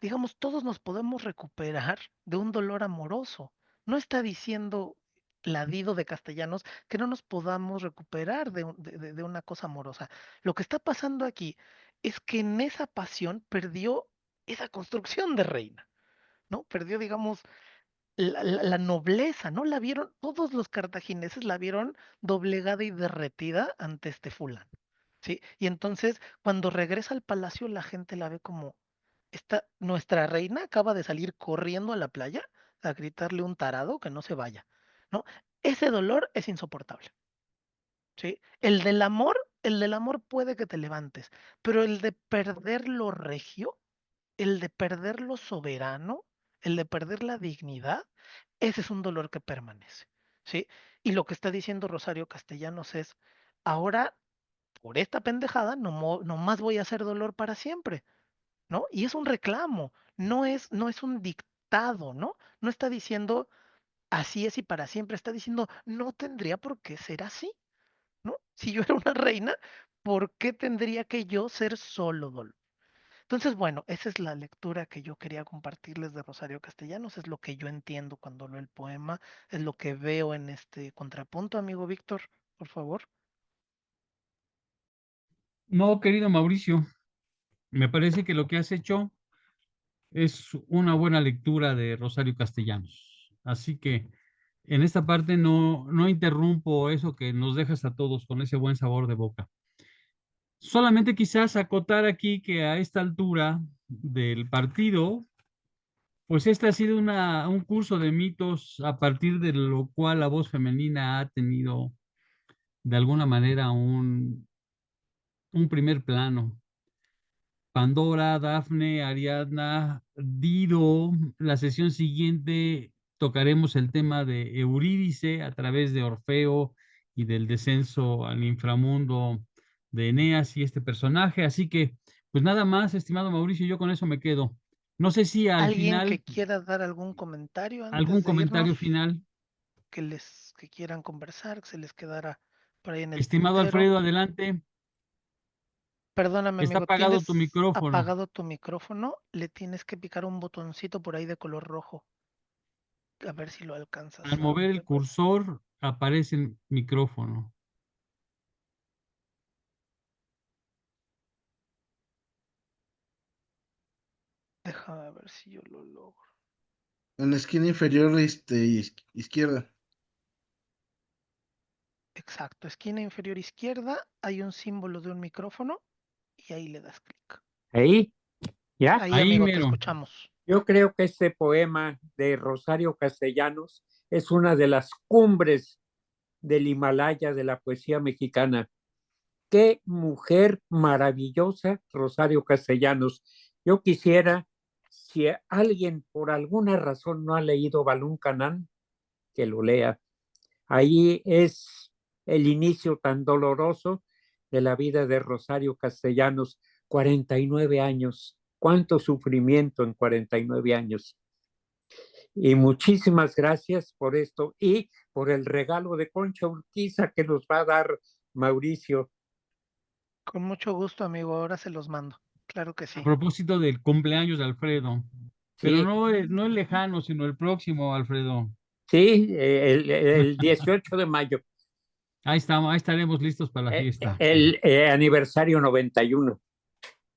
Digamos, todos nos podemos recuperar de un dolor amoroso. No está diciendo Ladido de Castellanos que no nos podamos recuperar de una cosa amorosa. Lo que está pasando aquí es que en esa pasión perdió esa construcción de reina, ¿no? Perdió, digamos, la nobleza, ¿no? La vieron, todos los cartagineses la vieron doblegada y derretida ante este fulano, ¿sí? Y entonces, cuando regresa al palacio, la gente la ve como, nuestra reina acaba de salir corriendo a la playa a gritarle un tarado que no se vaya, ¿no? Ese dolor es insoportable, ¿sí? El del amor puede que te levantes, pero el de perder lo regio, el de perder lo soberano, el de perder la dignidad, ese es un dolor que permanece, ¿sí? Y lo que está diciendo Rosario Castellanos es, ahora, por esta pendejada, no más voy a hacer dolor para siempre, ¿no? Y es un reclamo, no es un dictado, ¿no? No está diciendo así es y para siempre, está diciendo no tendría por qué ser así, ¿no? Si yo era una reina, ¿por qué tendría que yo ser solo dolor? Entonces, bueno, esa es la lectura que yo quería compartirles de Rosario Castellanos, es lo que yo entiendo cuando leo el poema, es lo que veo en este contrapunto, amigo Víctor, por favor. No, querido Mauricio, me parece que lo que has hecho es una buena lectura de Rosario Castellanos. Así que en esta parte no interrumpo eso que nos dejas a todos con ese buen sabor de boca. Solamente quizás acotar aquí que a esta altura del partido, pues este ha sido un curso de mitos a partir de lo cual la voz femenina ha tenido de alguna manera un primer plano. Pandora, Dafne, Ariadna, Dido. La sesión siguiente tocaremos el tema de Eurídice a través de Orfeo y del descenso al inframundo de Eneas y este personaje. Así que, pues nada más, estimado Mauricio, yo con eso me quedo. No sé si al ¿Alguien final, que quiera dar algún comentario algún antes de comentario irnos? final. Que quieran conversar, que se les quedara por ahí en el Estimado tintero. Alfredo, adelante. Perdóname, Está amigo, apagado tu ¿tienes micrófono. apagado tu micrófono? Le tienes que picar un botoncito por ahí de color rojo. A ver si lo Al alcanzas a mover el ver. cursor aparece el micrófono. Déjame ver si yo lo logro. En la esquina inferior izquierda. Exacto, esquina inferior izquierda hay un símbolo de un micrófono y ahí le das clic. Ahí, ¿ya? Ahí, Ahí amigo, te mero. escuchamos. Yo creo que este poema de Rosario Castellanos es una de las cumbres del Himalaya de la poesía mexicana. Qué mujer maravillosa, Rosario Castellanos. Yo quisiera, si alguien por alguna razón no ha leído Balún Canán, que lo lea. Ahí es el inicio tan doloroso de la vida de Rosario Castellanos, 49 años. Cuánto sufrimiento en 49 años. Y muchísimas gracias por esto y por el regalo de Concha Urquiza que nos va a dar Mauricio. Con mucho gusto, amigo. Ahora se los mando. Claro que A sí. propósito del cumpleaños de Alfredo. Pero Sí, no el lejano, sino el próximo, Alfredo. sí, el 18 de mayo, Ahí estamos, ahí estaremos listos para la fiesta. el aniversario 91.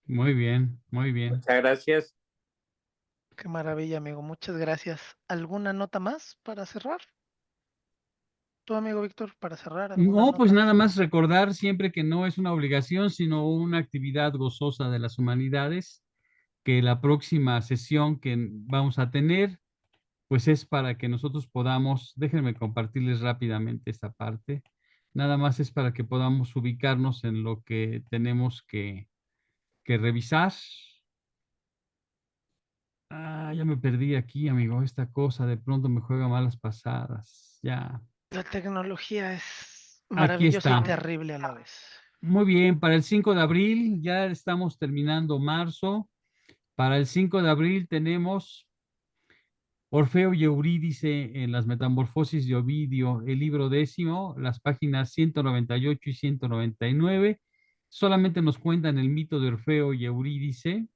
Muy bien, muy bien. Muchas gracias. Qué maravilla, amigo. Muchas gracias. ¿Alguna nota más para cerrar? ¿Tu amigo Víctor, para cerrar, alguna No, pues nota? nada más recordar siempre que no es una obligación, sino una actividad gozosa de las humanidades, que la próxima sesión que vamos a tener, pues es para que nosotros podamos, déjenme compartirles rápidamente esta parte, nada más es para que podamos ubicarnos en lo que tenemos que revisar. Ah, ya me perdí aquí, amigo, esta cosa de pronto me juega malas pasadas, ya. La tecnología es Aquí maravillosa y está. terrible a la vez. Muy bien, para el 5 de abril ya estamos terminando marzo. Para el 5 de abril tenemos Orfeo y Eurídice en las Metamorfosis de Ovidio, el libro 10, las páginas 198 y 199. Solamente nos cuentan el mito de Orfeo y Eurídice.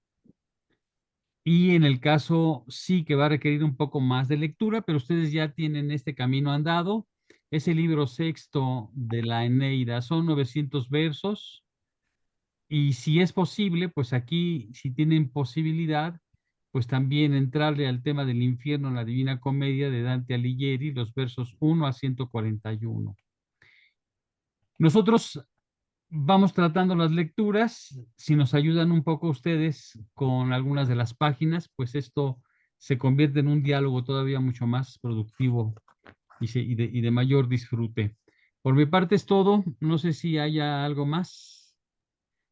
Y en el caso sí que va a requerir un poco más de lectura, pero ustedes ya tienen este camino andado. Es el libro sexto de la Eneida, son 900 versos. Y si es posible, pues aquí, si tienen posibilidad, pues también entrarle al tema del infierno en la Divina Comedia de Dante Alighieri, los versos 1 a 141. Nosotros vamos tratando las lecturas, si nos ayudan un poco ustedes con algunas de las páginas, pues esto se convierte en un diálogo todavía mucho más productivo y de mayor disfrute. Por mi parte es todo, no sé si haya algo más.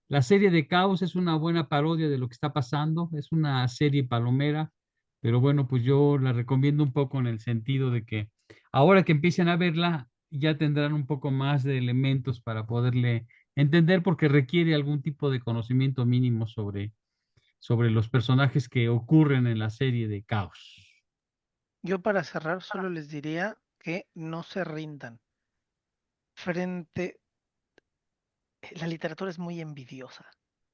La serie de Caos es una buena parodia de lo que está pasando, es una serie palomera, pero bueno, pues yo la recomiendo un poco en el sentido de que ahora que empiecen a verla, ya tendrán un poco más de elementos para poderle entender porque requiere algún tipo de conocimiento mínimo sobre los personajes que ocurren en la serie de Caos. Yo para cerrar solo les diría que no se rindan frente. La literatura es muy envidiosa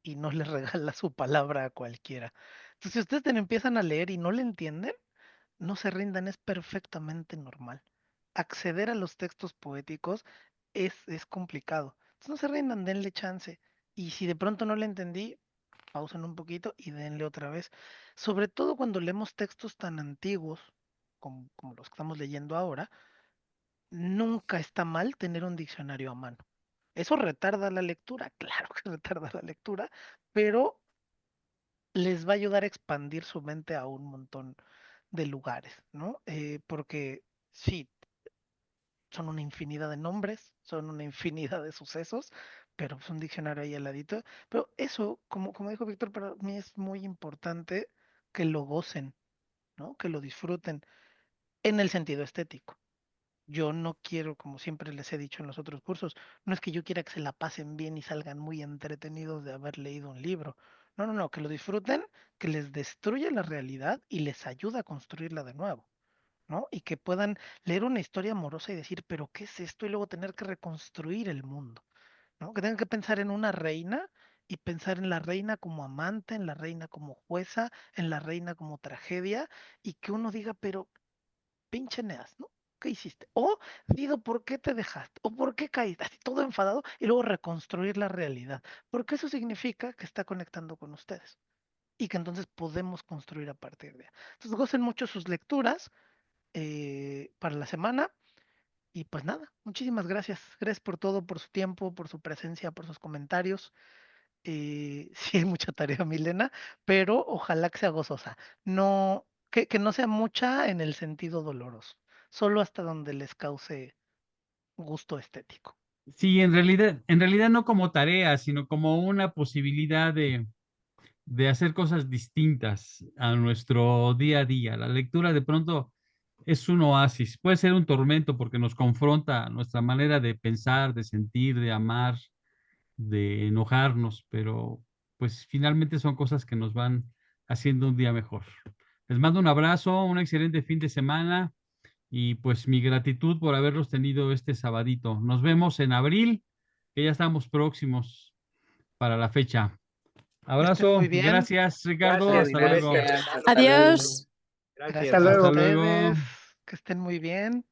y no le regala su palabra a cualquiera. Entonces, si ustedes empiezan a leer y no le entienden, no se rindan, es perfectamente normal. Acceder a los textos poéticos es complicado. Entonces, no se rindan, denle chance. Y si de pronto no le entendí, pausen un poquito y denle otra vez. Sobre todo cuando leemos textos tan antiguos como los que estamos leyendo ahora, nunca está mal tener un diccionario a mano. Eso retarda la lectura, claro que retarda la lectura, pero les va a ayudar a expandir su mente a un montón de lugares, ¿no? Porque sí, son una infinidad de nombres, son una infinidad de sucesos, pero es un diccionario ahí al ladito. Pero eso, como dijo Víctor, para mí es muy importante que lo gocen, ¿no? Que lo disfruten en el sentido estético. Yo no quiero, como siempre les he dicho en los otros cursos, no es que yo quiera que se la pasen bien y salgan muy entretenidos de haber leído un libro. No, no, no, que lo disfruten, que les destruya la realidad y les ayuda a construirla de nuevo, ¿no? Y que puedan leer una historia amorosa y decir, pero ¿qué es esto? Y luego tener que reconstruir el mundo, ¿no? Que tengan que pensar en una reina y pensar en la reina como amante, en la reina como jueza, en la reina como tragedia, y que uno diga, pero pinche Neas, ¿no? ¿Qué hiciste? O Dido, ¿por qué te dejaste? ¿O por qué caíste? Así todo enfadado y luego reconstruir la realidad. Porque eso significa que está conectando con ustedes y que entonces podemos construir a partir de ahí. Entonces gocen mucho sus lecturas para la semana y pues nada, muchísimas gracias. Gracias por todo, por su tiempo, por su presencia, por sus comentarios. Sí hay mucha tarea, Milena, pero ojalá que sea gozosa. No, que no sea mucha en el sentido doloroso, solo hasta donde les cause gusto estético. Sí, en realidad no como tarea, sino como una posibilidad de hacer cosas distintas a nuestro día a día. La lectura de pronto es un oasis, puede ser un tormento porque nos confronta nuestra manera de pensar, de sentir, de amar, de enojarnos, pero pues finalmente son cosas que nos van haciendo un día mejor. Les mando un abrazo, un excelente fin de semana y pues mi gratitud por haberlos tenido este sabadito. Nos vemos en abril, que ya estamos próximos para la fecha. Estén Abrazo, muy bien. gracias Ricardo, Gracias hasta por luego. este relato. Adiós. Gracias. Gracias a Hasta ustedes. luego. Que estén muy bien.